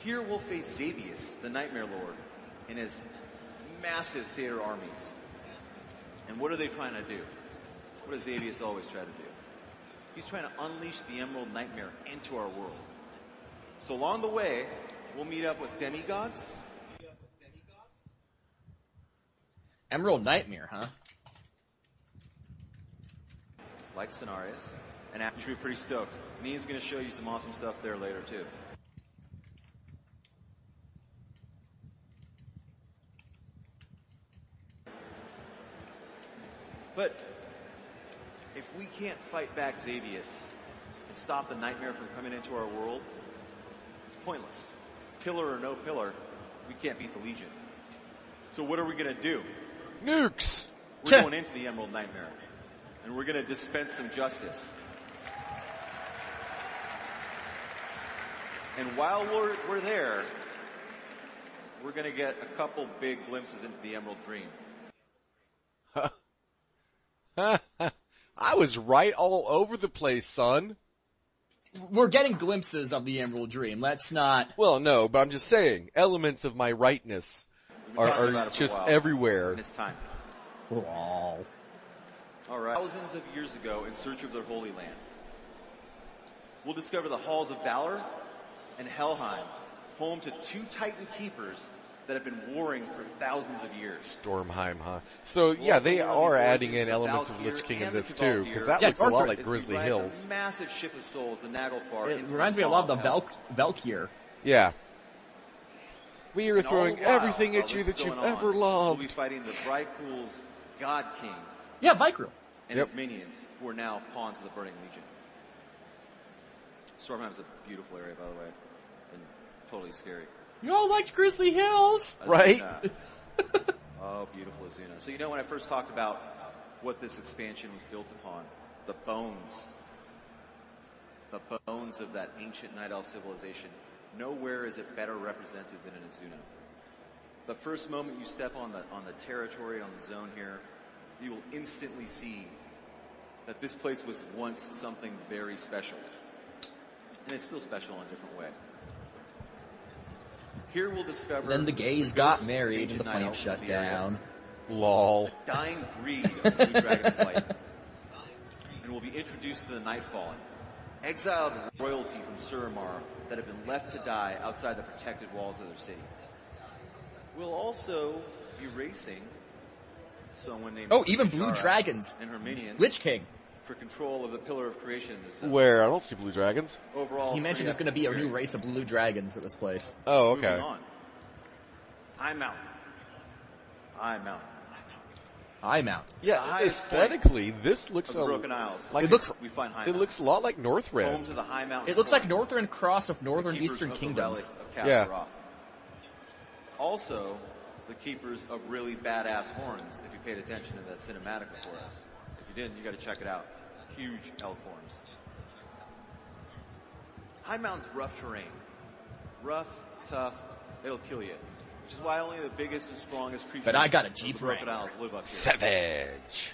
Speaker 6: Here we'll face Xavius, the Nightmare Lord, and his massive satyr armies. And what are they trying to do? What does Xavius always try to do? He's trying to unleash the Emerald Nightmare into our world. So along the way, we'll meet up with demigods.
Speaker 1: Emerald Nightmare, huh?
Speaker 6: Like Cenarius. And you should be pretty stoked. Nian's going to show you some awesome stuff there later, too. But if we can't fight back Xavius and stop the nightmare from coming into our world, it's pointless. Pillar or no pillar, we can't beat the Legion. So what are we going to do?
Speaker 2: Nukes!
Speaker 6: We're going into the Emerald Nightmare, and we're going to dispense some justice. And while we're there, we're going to get a couple big glimpses into the Emerald Dream.
Speaker 2: I was right all over the place, son.
Speaker 1: We're getting glimpses of the Emerald Dream. Let's not...
Speaker 2: Well, no, but I'm just saying, elements of my rightness are just everywhere.
Speaker 6: It's time.
Speaker 1: Oh.
Speaker 6: All right. Thousands of years ago, in search of their Holy Land, we'll discover the Halls of Valor and Helheim, home to two Titan keepers that have been warring for thousands of years.
Speaker 2: Stormheim, huh? So, yeah, they are adding in elements of Lich King in this, too, because that looks a lot like Grizzly Hills.
Speaker 6: The massive ship of souls, the Naglfar.
Speaker 1: It reminds me a lot of the Valkyr.
Speaker 2: Yeah. We are throwing everything at you that you've ever loved.
Speaker 6: We'll be fighting the Vrykkul's God King.
Speaker 1: Yeah, Vikru.
Speaker 6: And his minions, who are now pawns of the Burning Legion. Stormheim's a beautiful area, by the way, and totally scary.
Speaker 1: You all liked Grizzly Hills,
Speaker 2: right?
Speaker 6: Oh, beautiful Azuna. So when I first talked about what this expansion was built upon, the bones of that ancient Night Elf civilization, nowhere is it better represented than in Azuna. The first moment you step on the territory, on the zone here, you will instantly see that this place was once something very special. And it's still special in a different way. Here we'll discover...
Speaker 1: Then the gays got married and the plant shut down.
Speaker 2: Lol.
Speaker 6: A dying breed of blue dragon flight. And we'll be introduced to the Nightfallen, exiled royalty from Suramar that have been left to die outside the protected walls of their city. We'll also be racing someone named...
Speaker 1: Oh, even blue dragons.
Speaker 6: And her minions.
Speaker 1: Lich King.
Speaker 6: For control of the Pillar of Creation in this zone.
Speaker 2: Where? I don't see blue dragons.
Speaker 6: Overall,
Speaker 1: he mentioned there's going to be a new race of blue dragons at this place.
Speaker 2: Oh, okay.
Speaker 6: Moving on. I'm out.
Speaker 1: High Mount.
Speaker 2: Yeah,
Speaker 6: highest
Speaker 2: aesthetically, this looks
Speaker 6: of the Broken Isles.
Speaker 2: like
Speaker 6: we find High
Speaker 2: it
Speaker 6: Mount.
Speaker 2: looks a lot like
Speaker 6: home
Speaker 2: Northrend.
Speaker 6: to the High Mountain.
Speaker 1: It looks like
Speaker 6: Torrent,
Speaker 1: Northern Cross of Northern
Speaker 6: the keepers
Speaker 1: Eastern
Speaker 6: of the
Speaker 1: Kingdoms.
Speaker 6: relic of Castle
Speaker 2: Yeah.
Speaker 6: Roth. Also, the keepers of really badass horns, if you paid attention to that cinematic for us. If you didn't, you gotta check it out. Huge elk horns. High Mountain's rough terrain. Rough, tough, it'll kill you. Which is why only the biggest and strongest creatures
Speaker 1: But I got a
Speaker 6: of
Speaker 1: Jeep
Speaker 6: the Broken
Speaker 1: Wrangler.
Speaker 6: Isles live up here.
Speaker 2: Savage.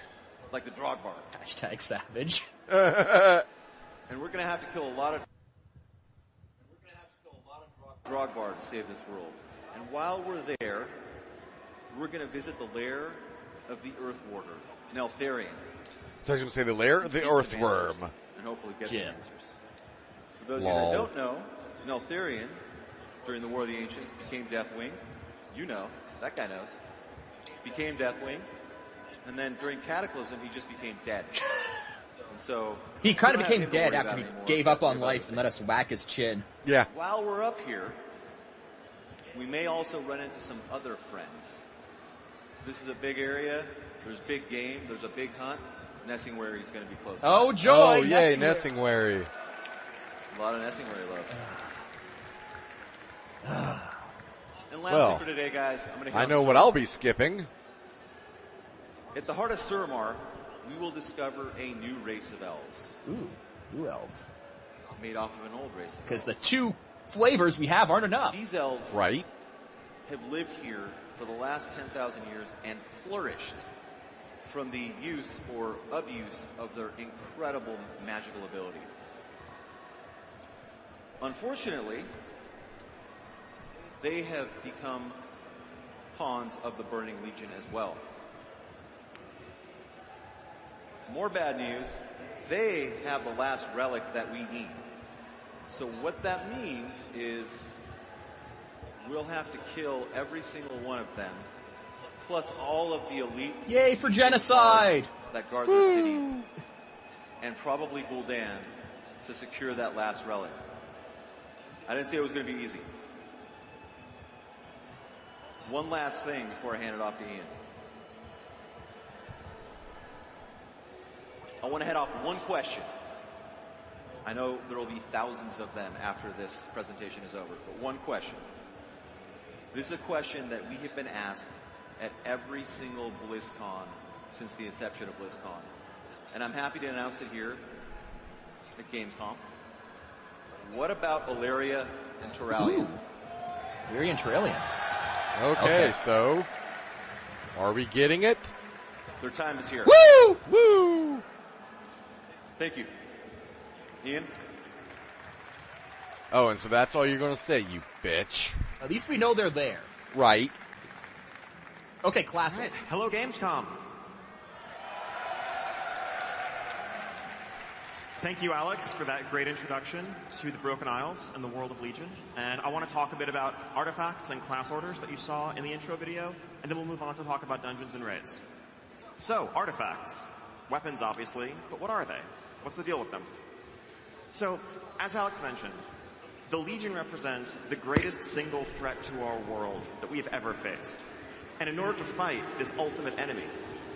Speaker 6: Like the Drogbar.
Speaker 1: Hashtag savage.
Speaker 6: And we're gonna have to kill a lot of Drogbar to save this world. And while we're there, we're gonna visit the lair of the Earth Warder, Neltharion.
Speaker 2: So I was going to say the lair of the
Speaker 6: Seek some
Speaker 2: earthworm.
Speaker 6: answers, and hopefully get some
Speaker 1: Jim.
Speaker 6: answers. For those of you that don't know, Neltharion, during the War of the Ancients, became Deathwing. You know, that guy knows. Became Deathwing. And then during Cataclysm, he just became dead. And so
Speaker 1: He kind of
Speaker 6: we don't
Speaker 1: became
Speaker 6: have him to
Speaker 1: dead
Speaker 6: worry
Speaker 1: after
Speaker 6: about
Speaker 1: he
Speaker 6: anymore.
Speaker 1: gave
Speaker 6: We
Speaker 1: up
Speaker 6: have
Speaker 1: on
Speaker 6: to worry
Speaker 1: life
Speaker 6: about
Speaker 1: and let us whack his chin.
Speaker 2: Yeah.
Speaker 6: While we're up here, we may also run into some other friends. This is a big area. There's big game. There's a big hunt. Nessingwary is going to be close.
Speaker 1: Oh,
Speaker 6: by.
Speaker 1: joy!
Speaker 2: Oh, yay,
Speaker 1: Nessingwary.
Speaker 2: Nessingwary.
Speaker 6: A lot of Nessingwary love. And lastly
Speaker 2: Well,
Speaker 6: for today, guys, I'm going to
Speaker 2: I know what I'll be skipping.
Speaker 6: At the heart of Suramar, we will discover a new race of elves.
Speaker 1: Ooh, new elves.
Speaker 6: Made off of an old race of
Speaker 1: Because the
Speaker 6: elves.
Speaker 1: two flavors we have aren't enough.
Speaker 6: These elves
Speaker 2: Right?
Speaker 6: have lived here for the last 10,000 years and flourished from the use or abuse of their incredible magical ability. Unfortunately, they have become pawns of the Burning Legion as well. More bad news, they have the last relic that we need. So what that means is we'll have to kill every single one of them, plus all of the elite
Speaker 1: Yay for genocide!
Speaker 6: that guard their city, and probably Gul'dan to secure that last relic. I didn't say it was going to be easy. One last thing before I hand it off to Ian. I want to head off one question. I know there will be thousands of them after this presentation is over, but one question. This is a question that we have been asked at every single BlizzCon since the inception of BlizzCon. And I'm happy to announce it here at Gamescom. What about Ilaria and Turalyon?
Speaker 1: Weary and Trillian.
Speaker 2: Okay, so are we getting it?
Speaker 6: Their time is here.
Speaker 1: Woo!
Speaker 2: Woo!
Speaker 6: Thank you. Ian?
Speaker 2: Oh, and so that's all you're going to say, you bitch.
Speaker 1: At least we know they're there.
Speaker 2: Right.
Speaker 1: Okay, classic.
Speaker 5: All right. Hello, Gamescom. Thank you, Alex, for that great introduction to the Broken Isles and the world of Legion. And I want to talk a bit about artifacts and class orders that you saw in the intro video, and then we'll move on to talk about dungeons and raids. So, artifacts. Weapons, obviously, but what are they? What's the deal with them? So, as Alex mentioned, the Legion represents the greatest single threat to our world that we have ever faced. And in order to fight this ultimate enemy,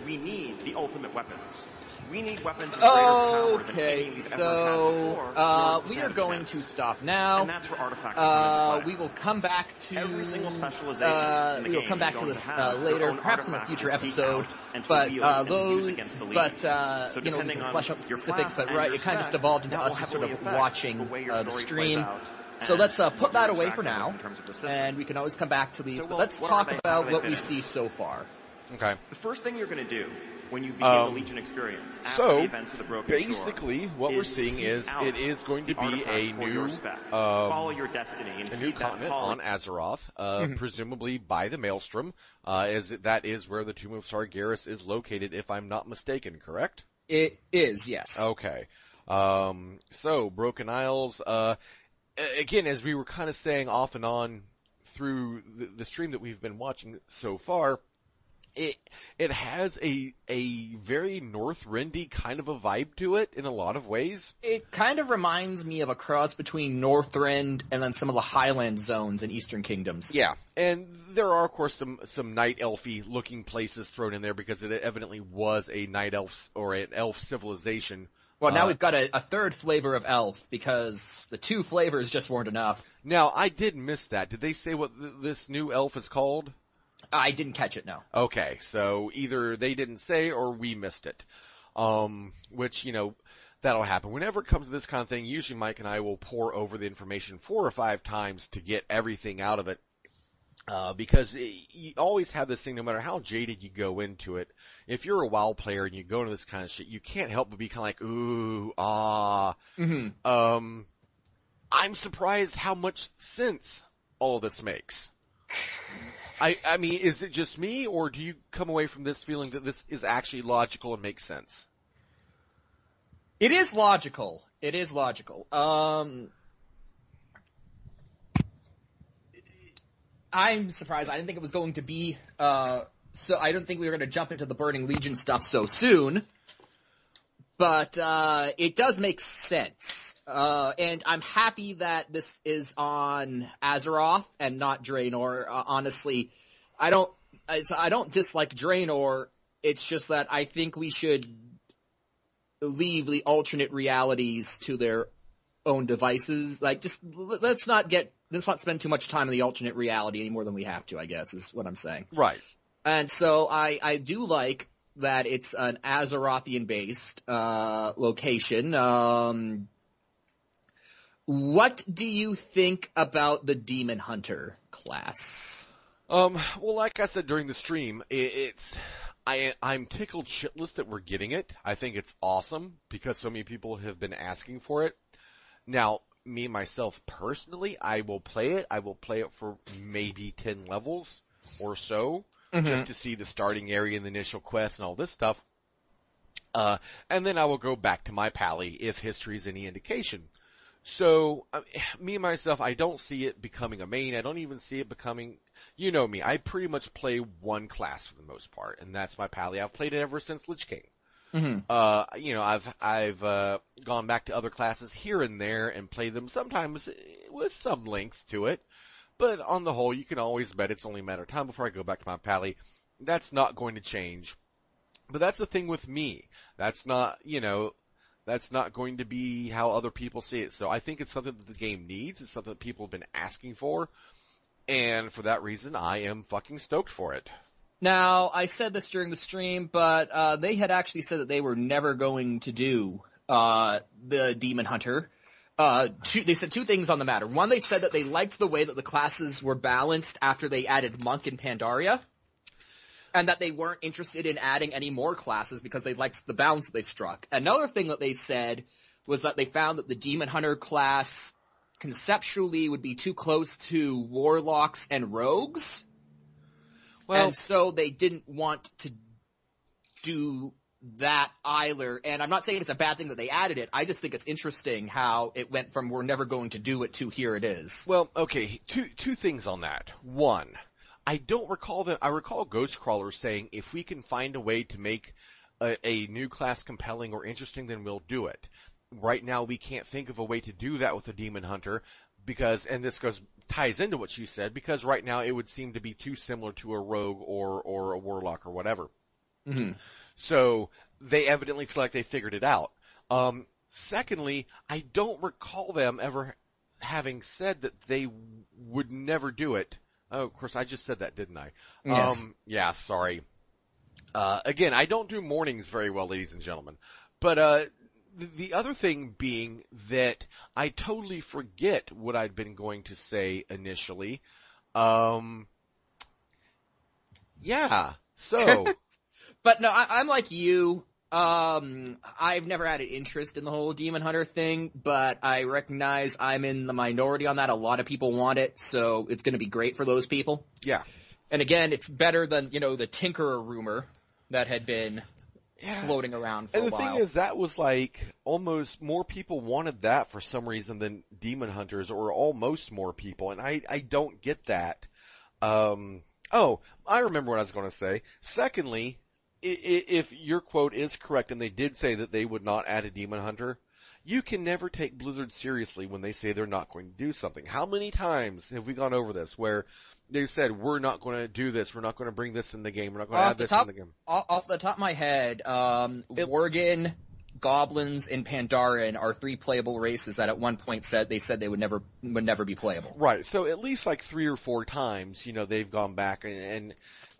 Speaker 5: we need the ultimate weapons. We need weapons of greater power than any we've ever had before in order to
Speaker 1: we are
Speaker 5: stand
Speaker 1: going
Speaker 5: against.
Speaker 1: to stop now.
Speaker 5: And that's where artifacts come into play.
Speaker 1: We will come back to
Speaker 5: Every single specialization in the
Speaker 1: we will
Speaker 5: game
Speaker 1: come back
Speaker 5: is
Speaker 1: to
Speaker 5: going
Speaker 1: this
Speaker 5: to have
Speaker 1: later,
Speaker 5: their own
Speaker 1: perhaps in a
Speaker 5: artifact
Speaker 1: future
Speaker 5: to seek
Speaker 1: episode.
Speaker 5: out and to
Speaker 1: But
Speaker 5: wield and
Speaker 1: those,
Speaker 5: use against the Legion.
Speaker 1: but
Speaker 5: So
Speaker 1: we
Speaker 5: depending
Speaker 1: can
Speaker 5: on
Speaker 1: flesh out the
Speaker 5: your
Speaker 1: specifics.
Speaker 5: class
Speaker 1: But
Speaker 5: and
Speaker 1: right,
Speaker 5: your
Speaker 1: it kind of just
Speaker 5: spec,
Speaker 1: evolved into
Speaker 5: that will
Speaker 1: us just sort
Speaker 5: heavily
Speaker 1: of
Speaker 5: affect
Speaker 1: watching
Speaker 5: the way your
Speaker 1: the
Speaker 5: story
Speaker 1: stream.
Speaker 5: plays out
Speaker 1: So
Speaker 5: and
Speaker 1: let's
Speaker 5: what
Speaker 1: put
Speaker 5: you're
Speaker 1: that away for
Speaker 5: interacting
Speaker 1: now,
Speaker 5: with in terms of the system.
Speaker 1: and we can always come back to these.
Speaker 5: So,
Speaker 1: But
Speaker 5: well,
Speaker 1: let's
Speaker 5: what
Speaker 1: talk
Speaker 5: are they? How
Speaker 1: about
Speaker 5: do they
Speaker 1: what
Speaker 5: fit
Speaker 1: we
Speaker 5: in?
Speaker 1: see so far.
Speaker 2: Okay.
Speaker 5: The first thing you're going to do when you begin the Legion experience after
Speaker 2: So,
Speaker 5: the events of the Broken Shore
Speaker 2: basically, what we're
Speaker 5: is
Speaker 2: seeing
Speaker 5: seek
Speaker 2: is
Speaker 5: out
Speaker 2: it is going to
Speaker 5: the
Speaker 2: be
Speaker 5: artifact
Speaker 2: a
Speaker 5: for
Speaker 2: new,
Speaker 5: your spec. Follow your destiny and
Speaker 2: a new
Speaker 5: heed that
Speaker 2: continent
Speaker 5: calling.
Speaker 2: on Azeroth, presumably by the Maelstrom, as that is where the Tomb of Sargeras is located, if I'm not mistaken, correct?
Speaker 1: It is, yes.
Speaker 2: Okay. So, Broken Isles, again, as we were kind of saying off and on through the stream that we've been watching so far, it has a very Northrend-y kind of a vibe to it in a lot of ways.
Speaker 1: It kind of reminds me of a cross between Northrend and then some of the Highland zones in Eastern Kingdoms.
Speaker 2: Yeah, and there are, of course, some night elfy looking places thrown in there because it evidently was a night elf or an elf civilization.
Speaker 1: Well, now we've got a third flavor of elf because the two flavors just weren't enough.
Speaker 2: Now, I did miss that. Did they say what this new elf is called?
Speaker 1: I didn't catch it, no.
Speaker 2: Okay, so either they didn't say or we missed it. Which, that'll happen. Whenever it comes to this kind of thing, usually Mike and I will pour over the information 4 or 5 times to get everything out of it. Because you always have this thing, no matter how jaded you go into it, if you're a WoW player and you go into this kind of shit, you can't help but be kind of like, ooh, ah.
Speaker 1: Mm-hmm.
Speaker 2: I'm surprised how much sense all of this makes. I mean, is it just me, or do you come away from this feeling that this is actually logical and makes sense?
Speaker 1: It is logical. It is logical. I'm surprised. I didn't think it was going to be, so I don't think we were going to jump into the Burning Legion stuff so soon. But, it does make sense. And I'm happy that this is on Azeroth and not Draenor. Honestly, I don't dislike Draenor. It's just that I think we should leave the alternate realities to their own devices. Like, just, let's not spend too much time in the alternate reality any more than we have to, I guess, is what I'm saying.
Speaker 2: Right.
Speaker 1: And so I do like that it's an Azerothian-based, location. What do you think about the Demon Hunter class?
Speaker 2: Well, like I said during the stream, I'm tickled shitless that we're getting it. I think it's awesome because so many people have been asking for it. Now, me, myself, personally, I will play it. I will play it for maybe 10 levels or so, just to see the starting area and the initial quest and all this stuff. And then I will go back to my pally if history is any indication. So, me, myself, I don't see it becoming a main. I don't even see it becoming, you know me, I pretty much play one class for the most part, and that's my pally. I've played it ever since Lich King. Mm-hmm. I've gone back to other classes here and there and played them sometimes with some length to it, but on the whole, you can always bet it's only a matter of time before I go back to my pally. That's not going to change. But that's the thing with me. That's not going to be how other people see it. So I think it's something that the game needs. It's something that people have been asking for. And for that reason, I am fucking stoked for it.
Speaker 1: Now, I said this during the stream, but they had actually said that they were never going to do the Demon Hunter. They said 2 things on the matter. One, they said that they liked the way that the classes were balanced after they added Monk and Pandaria, and that they weren't interested in adding any more classes because they liked the balance that they struck. Another thing that they said was that they found that the Demon Hunter class conceptually would be too close to Warlocks and Rogues. Well, and so they didn't want to do that either. And I'm not saying it's a bad thing that they added it. I just think it's interesting how it went from we're never going to do it to here it is.
Speaker 2: Well, okay, two things on that. One, I recall Ghostcrawler saying if we can find a way to make a new class compelling or interesting, then we'll do it. Right now, we can't think of a way to do that with a Demon Hunter because, and this ties into what you said, because right now it would seem to be too similar to a Rogue or a Warlock or whatever. Mm-hmm. So they evidently feel like they figured it out. Secondly, I don't recall them ever having said that they would never do it. Oh, of course, I just said that, didn't I?
Speaker 1: Yes.
Speaker 2: Yeah, sorry. Again, I don't do mornings very well, ladies and gentlemen. But the other thing being that I totally forget what I'd been going to say initially. Yeah, so...
Speaker 1: But no, I'm like you. I've never had an interest in the whole Demon Hunter thing, but I recognize I'm in the minority on that. A lot of people want it, so it's going to be great for those people.
Speaker 2: Yeah.
Speaker 1: And again, it's better than, the Tinkerer rumor that had been floating around for a while.
Speaker 2: And the thing is, that was like almost more people wanted that for some reason than Demon Hunters, or almost more people, and I don't get that. Oh, I remember what I was going to say. Secondly, if your quote is correct, and they did say that they would not add a Demon Hunter, you can never take Blizzard seriously when they say they're not going to do something. How many times have we gone over this where they said, we're not going to do this, we're not going to bring this in the game, we're not going to add this in the game?
Speaker 1: Off the top of my head, Worgen, Goblins, and Pandaren are 3 playable races that at one point said they would never be playable.
Speaker 2: Right, so at least like 3 or 4 times, they've gone back, and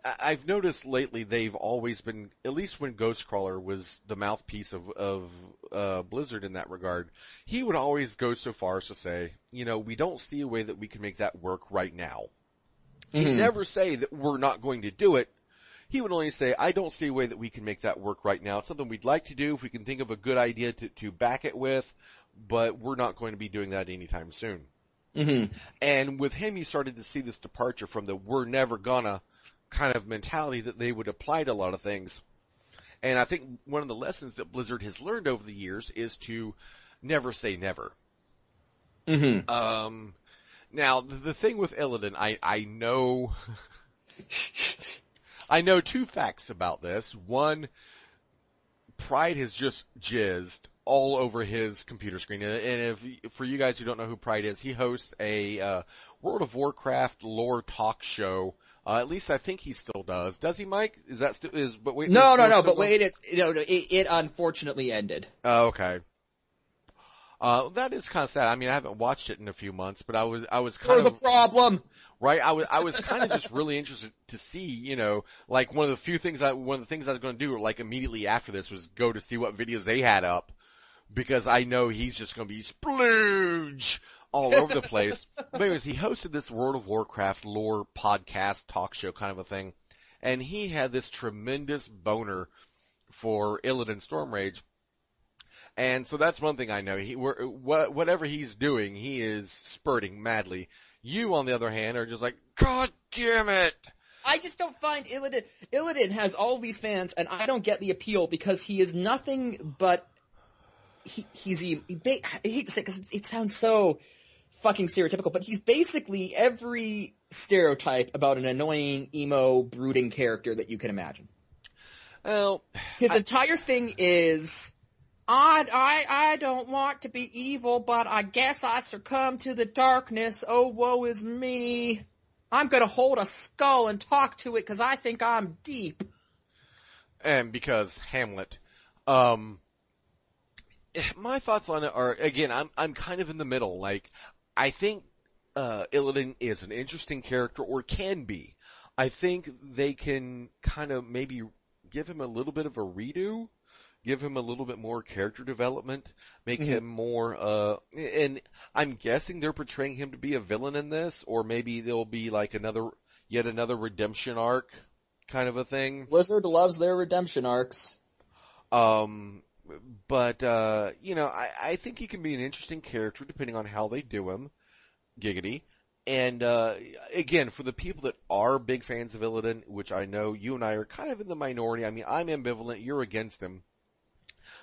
Speaker 2: I've noticed lately they've always been, at least when Ghostcrawler was the mouthpiece of Blizzard in that regard, he would always go so far as to say, we don't see a way that we can make that work right now. He'd never say that we're not going to do it. He would only say, I don't see a way that we can make that work right now. It's something we'd like to do if we can think of a good idea to back it with, but we're not going to be doing that anytime soon.
Speaker 1: Mm-hmm.
Speaker 2: And with him, you started to see this departure from the we're never gonna kind of mentality that they would apply to a lot of things. And I think one of the lessons that Blizzard has learned over the years is to never say never.
Speaker 1: Mm-hmm.
Speaker 2: Now, the thing with Illidan, I know... I know 2 facts about this. One, Pride has just jizzed all over his computer screen. And if for you guys who don't know who Pride is, he hosts a World of Warcraft lore talk show. At least I think he still does. Does he, Mike? Is that still is? But wait,
Speaker 1: no. But wait, it unfortunately ended.
Speaker 2: Oh, okay. That is kind of sad. I mean, I haven't watched it in a few months, but I was kind
Speaker 1: of the problem.
Speaker 2: Right, I was kind of just really interested to see, like one of the things I was going to do, like immediately after this, was go to see what videos they had up, because I know he's just going to be splooge all over the place. But anyways, he hosted this World of Warcraft lore podcast talk show kind of a thing, and he had this tremendous boner for Illidan Stormrage. And so that's one thing I know. Whatever he's doing, he is spurting madly. You, on the other hand, are just like, God damn it!
Speaker 1: I just don't find Illidan. Illidan has all these fans, and I don't get the appeal because he is nothing but I hate to say it because it sounds so fucking stereotypical, but he's basically every stereotype about an annoying, emo, brooding character that you can imagine.
Speaker 2: Well,
Speaker 1: his entire thing is, I don't want to be evil, but I guess I succumb to the darkness. Oh, woe is me. I'm gonna hold a skull and talk to it because I think I'm deep.
Speaker 2: And because Hamlet. My thoughts on it are, again, I'm kind of in the middle. Like, I think, Illidan is an interesting character, or can be. I think they can kind of maybe give him a little bit of a redo. Give him a little bit more character development, make him more, and I'm guessing they're portraying him to be a villain in this, or maybe there'll be like yet another redemption arc kind of a thing.
Speaker 1: Blizzard loves their redemption arcs.
Speaker 2: But I think he can be an interesting character depending on how they do him. Giggity. And, again, for the people that are big fans of Illidan, which I know you and I are kind of in the minority, I mean, I'm ambivalent, you're against him.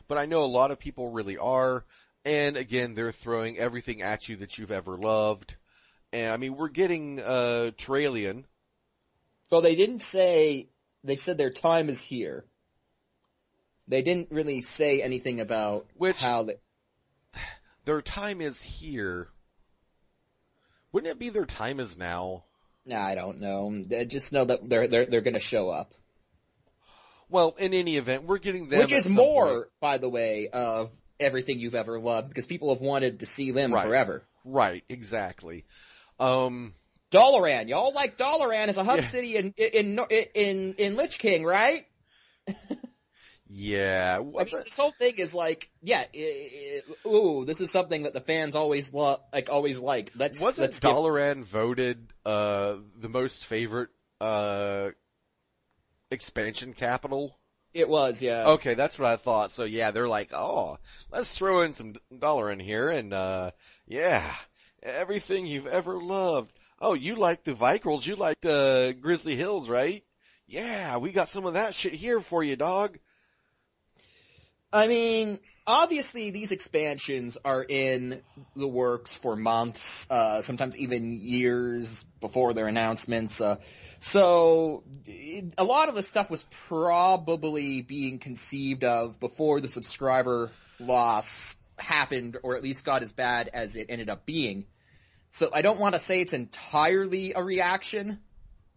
Speaker 2: But I know a lot of people really are, and again, they're throwing everything at you that you've ever loved. And I mean, we're getting, Trailian.
Speaker 1: Well, they said their time is here. They didn't really say anything about how
Speaker 2: their time is here. Wouldn't it be their time is now?
Speaker 1: Nah, I don't know. I just know that they're gonna show up.
Speaker 2: Well, in any event, we're getting them.
Speaker 1: Which is more, by the way, of everything you've ever loved, because people have wanted to see them forever.
Speaker 2: Right, exactly.
Speaker 1: Dalaran, y'all like Dalaran as a hub city in Lich King, right?
Speaker 2: Yeah.
Speaker 1: I mean, this whole thing is like, this is something that the fans always liked.
Speaker 2: Wasn't Dalaran voted the most favorite expansion capital?
Speaker 1: It was, yes.
Speaker 2: Okay, that's what I thought. So yeah, they're like, oh, let's throw in some Dalaran here, and everything you've ever loved. Oh, you like the Vicryls, you like the Grizzly Hills, right? Yeah, we got some of that shit here for you, dog.
Speaker 1: I mean, obviously these expansions are in the works for months, sometimes even years before their announcements. So a lot of the stuff was probably being conceived of before the subscriber loss happened, or at least got as bad as it ended up being. So I don't want to say it's entirely a reaction,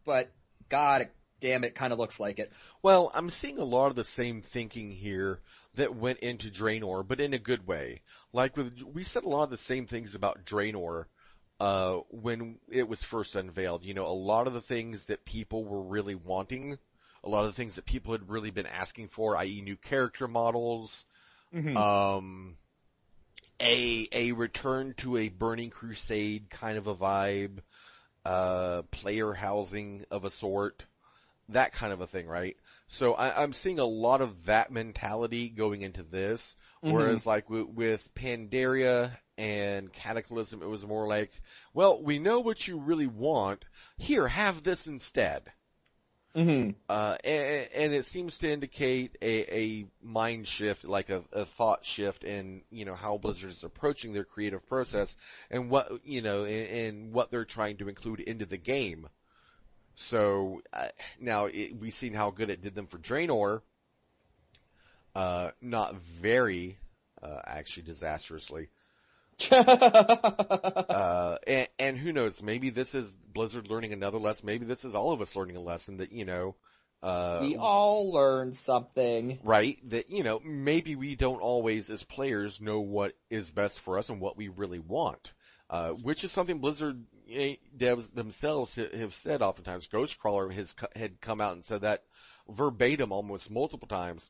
Speaker 1: but god damn, it kind of looks like it.
Speaker 2: Well, I'm seeing a lot of the same thinking here that went into Draenor, but in a good way. Like we said a lot of the same things about Draenor when it was first unveiled. You know, a lot of the things that people were really wanting, a lot of the things that people had really been asking for, i.e. new character models, a return to a Burning Crusade kind of a vibe, player housing of a sort, that kind of a thing, right? So I'm seeing a lot of that mentality going into this, whereas like with Pandaria and Cataclysm, it was more like, well, we know what you really want. Here, have this instead. And it seems to indicate a mind shift, like a thought shift in, you know, how Blizzard is approaching their creative process and what, you know, and what they're trying to include into the game. So, now we've seen how good it did them for Draenor. Not very, actually disastrously. And who knows, maybe this is Blizzard learning another lesson. Maybe this is all of us learning a lesson that, you know,
Speaker 1: we all learned something.
Speaker 2: Right? That, you know, maybe we don't always as players know what is best for us and what we really want. Which is something Blizzard devs themselves have said oftentimes. Ghostcrawler had come out and said that verbatim almost multiple times.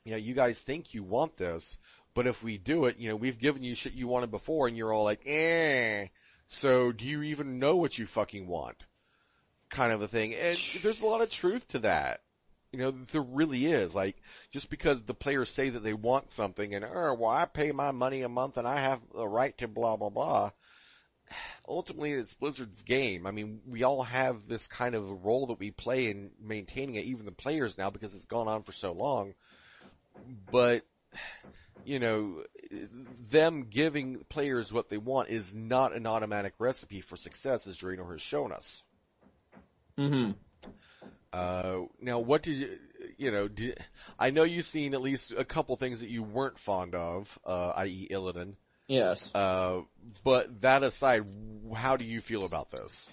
Speaker 2: You know, you guys think you want this, but if we do it, you know, we've given you shit you wanted before and you're all like, so do you even know what you fucking want? Kind of a thing. And there's a lot of truth to that. You know, there really is. Like, just because the players say that they want something and, well, I pay my money a month and I have the right to blah, blah, blah. Ultimately, it's Blizzard's game. I mean, we all have this kind of a role that we play in maintaining it, even the players now, because it's gone on for so long. But, you know, them giving players what they want is not an automatic recipe for success, as Draenor has shown us. Now, what did I know you've seen at least a couple things that you weren't fond of, i.e. Illidan.
Speaker 1: Yes.
Speaker 2: But that aside, how do you feel about this?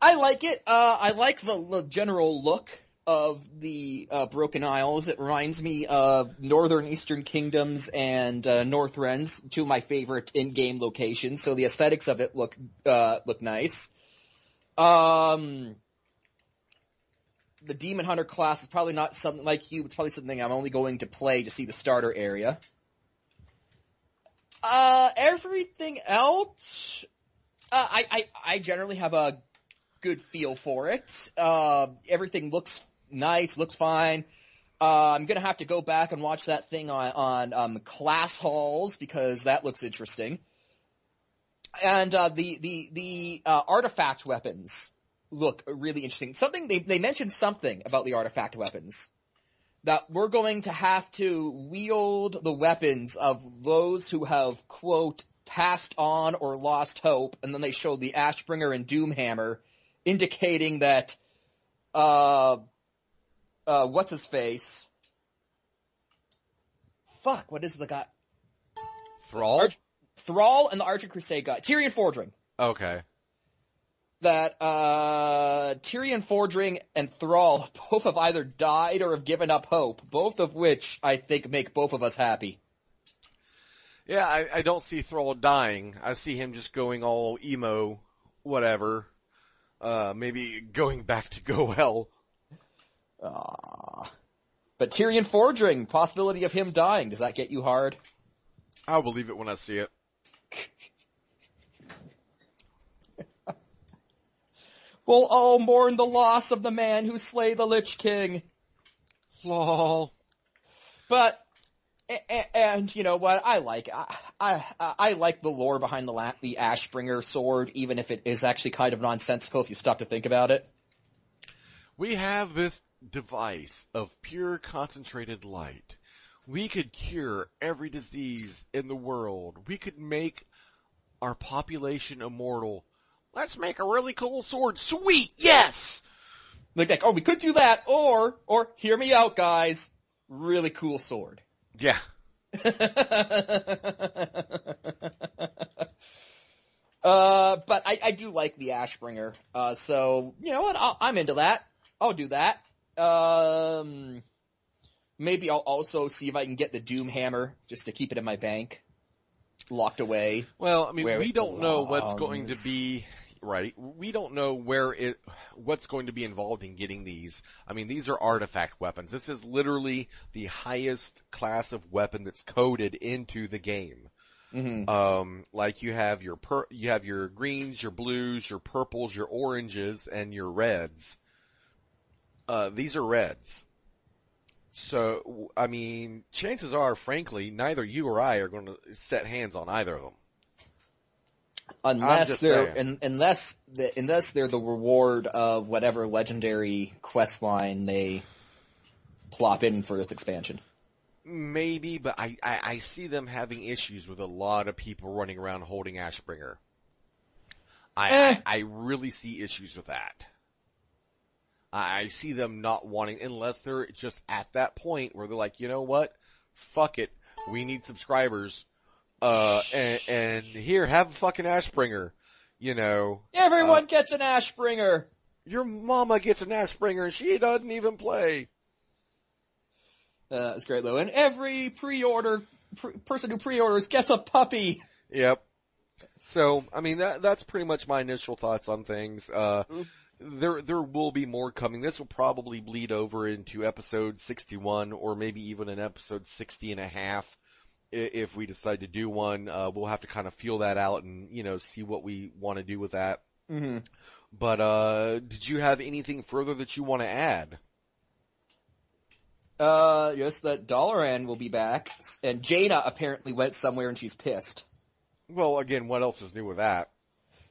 Speaker 1: I like it. I like the general look of the Broken Isles. It reminds me of Northern Eastern Kingdoms and Northrends, two of my favorite in-game locations. So the aesthetics of it look nice. The Demon Hunter class is probably not something like you. It's probably something I'm only going to play to see the starter area. Everything else, I generally have a good feel for it. Everything looks nice, looks fine. I'm gonna have to go back and watch that thing on class halls because that looks interesting. And, the artifact weapons look really interesting. They mentioned something about the artifact weapons. That we're going to have to wield the weapons of those who have, quote, passed on or lost hope, and then they showed the Ashbringer and Doomhammer, indicating that, what's his face? Fuck, what is the guy?
Speaker 2: Thrall?
Speaker 1: Thrall and the Archer Crusade guy. Tyrion Fordring.
Speaker 2: Okay.
Speaker 1: That, Tyrion Fordring and Thrall both have either died or have given up hope, both of which I think make both of us happy.
Speaker 2: Yeah, I don't see Thrall dying. I see him just going all emo, whatever. Maybe going back to Goel.
Speaker 1: But Tyrion Fordring, possibility of him dying, does that get you hard?
Speaker 2: I'll believe it when I see it.
Speaker 1: We'll all mourn the loss of the man who slay the Lich King.
Speaker 2: Lol.
Speaker 1: But, and you know what, I like the lore behind the Ashbringer sword, even if it is actually kind of nonsensical if you stop to think about it.
Speaker 2: We have this device of pure concentrated light. We could cure every disease in the world. We could make our population immortal. Let's make a really cool sword. Sweet, yes!
Speaker 1: Like, oh, we could do that, or hear me out, guys. Really cool sword.
Speaker 2: Yeah.
Speaker 1: But I do like the Ashbringer. So, you know what? I'm into that. I'll do that. Maybe I'll also see if I can get the Doom Hammer just to keep it in my bank. Locked away.
Speaker 2: Well, I mean, we don't
Speaker 1: belongs.
Speaker 2: know what's going to be, right? We don't know what's going to be involved in getting these. I mean, these are artifact weapons. This is literally the highest class of weapon that's coded into the game.
Speaker 1: Mm-hmm.
Speaker 2: Like you have your greens, your blues, your purples, your oranges, and your reds. These are reds. So, I mean, chances are, frankly, neither you or I are going to set hands on either of them.
Speaker 1: Unless they're the reward of whatever legendary quest line they plop in for this expansion.
Speaker 2: Maybe, but I see them having issues with a lot of people running around holding Ashbringer. I really see issues with that. I see them not wanting, unless they're just at that point where they're like, you know what? Fuck it. We need subscribers. And here, have a fucking Ashbringer. You know.
Speaker 1: Everyone gets an Ashbringer!
Speaker 2: Your mama gets an Ashbringer and she doesn't even play.
Speaker 1: That's great, Lou. And every person who pre-orders gets a puppy!
Speaker 2: Yep. So, I mean, that's pretty much my initial thoughts on things. There will be more coming. This will probably bleed over into episode 61 or maybe even an episode 60 and a half. If we decide to do one, we'll have to kind of feel that out and, you know, see what we want to do with that.
Speaker 1: Mm-hmm.
Speaker 2: But, did you have anything further that you want to add?
Speaker 1: Just that Dalaran will be back, and Jaina apparently went somewhere and she's pissed.
Speaker 2: Well, again, what else is new with that?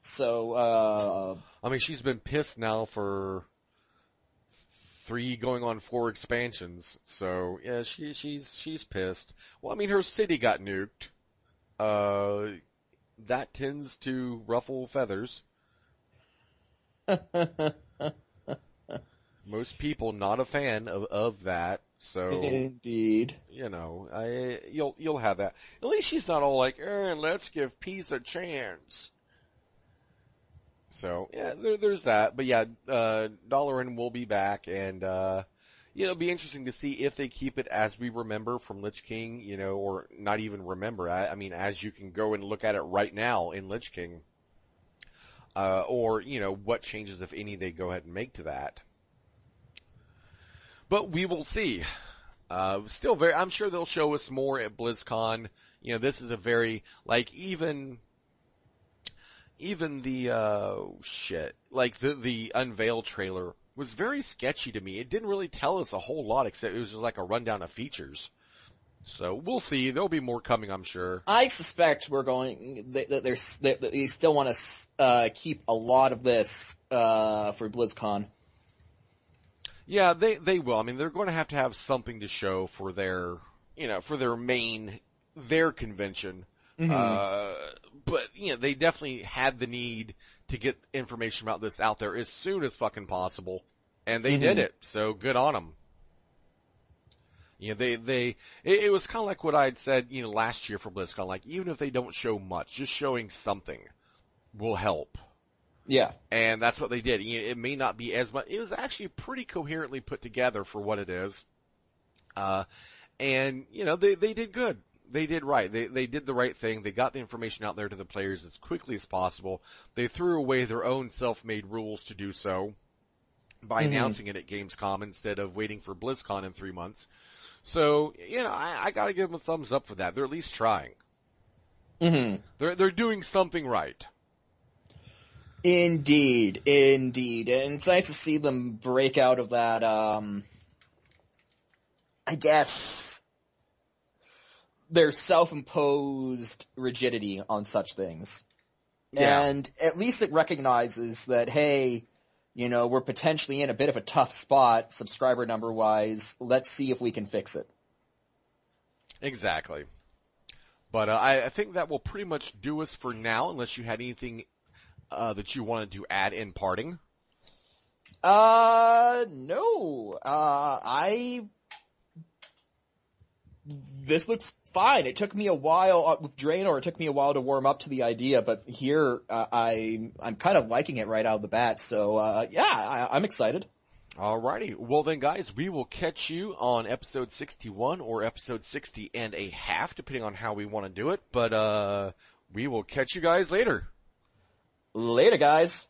Speaker 1: So,
Speaker 2: I mean, she's been pissed now for 3 going on 4 expansions. So, yeah, she's pissed. Well, I mean, her city got nuked. That tends to ruffle feathers. Most people not a fan of that. So,
Speaker 1: indeed.
Speaker 2: You know, you'll have that. At least she's not all like, let's give peace a chance. So, yeah, there's that. But yeah, Dalaran will be back, and, it'll be interesting to see if they keep it as we remember from Lich King, you know, or not even remember. I mean, as you can go and look at it right now in Lich King. Or, you know, what changes, if any, they go ahead and make to that. But we will see. Still I'm sure they'll show us more at BlizzCon. You know, this is a very, like, even the, like the Unveil trailer was very sketchy to me. It didn't really tell us a whole lot except it was just like a rundown of features. So we'll see. There'll be more coming, I'm sure.
Speaker 1: I suspect that they still want to, keep a lot of this, for BlizzCon.
Speaker 2: Yeah, they will. I mean, they're going to have something to show for their, you know, for their convention.
Speaker 1: Mm-hmm.
Speaker 2: But, you know, they definitely had the need to get information about this out there as soon as fucking possible. And they did it. So good on them. You know, it was kind of like what I had said, you know, last year for BlizzCon. Like, even if they don't show much, just showing something will help.
Speaker 1: Yeah.
Speaker 2: And that's what they did. You know, it may not be as much. It was actually pretty coherently put together for what it is. And, you know, they did good. They did right. They did the right thing. They got the information out there to the players as quickly as possible. They threw away their own self-made rules to do so by announcing it at Gamescom instead of waiting for BlizzCon in 3 months. So, you know, I gotta give them a thumbs up for that. They're at least trying.
Speaker 1: Mm-hmm.
Speaker 2: They're doing something right.
Speaker 1: Indeed. And it's nice to see them break out of that, I guess, their self-imposed rigidity on such things. Yeah. And at least it recognizes that, hey, you know, we're potentially in a bit of a tough spot, subscriber number-wise. Let's see if we can fix it.
Speaker 2: Exactly. But I think that will pretty much do us for now, unless you had anything that you wanted to add in parting.
Speaker 1: No. This looks fine. It took me a while with Draenor. It took me a while to warm up to the idea, but here I'm kind of liking it right out of the bat. So yeah, I'm excited.
Speaker 2: Alrighty. Well then, guys, we will catch you on episode 61 or episode 60 and a half, depending on how we want to do it. But we will catch you guys later.
Speaker 1: Later, guys.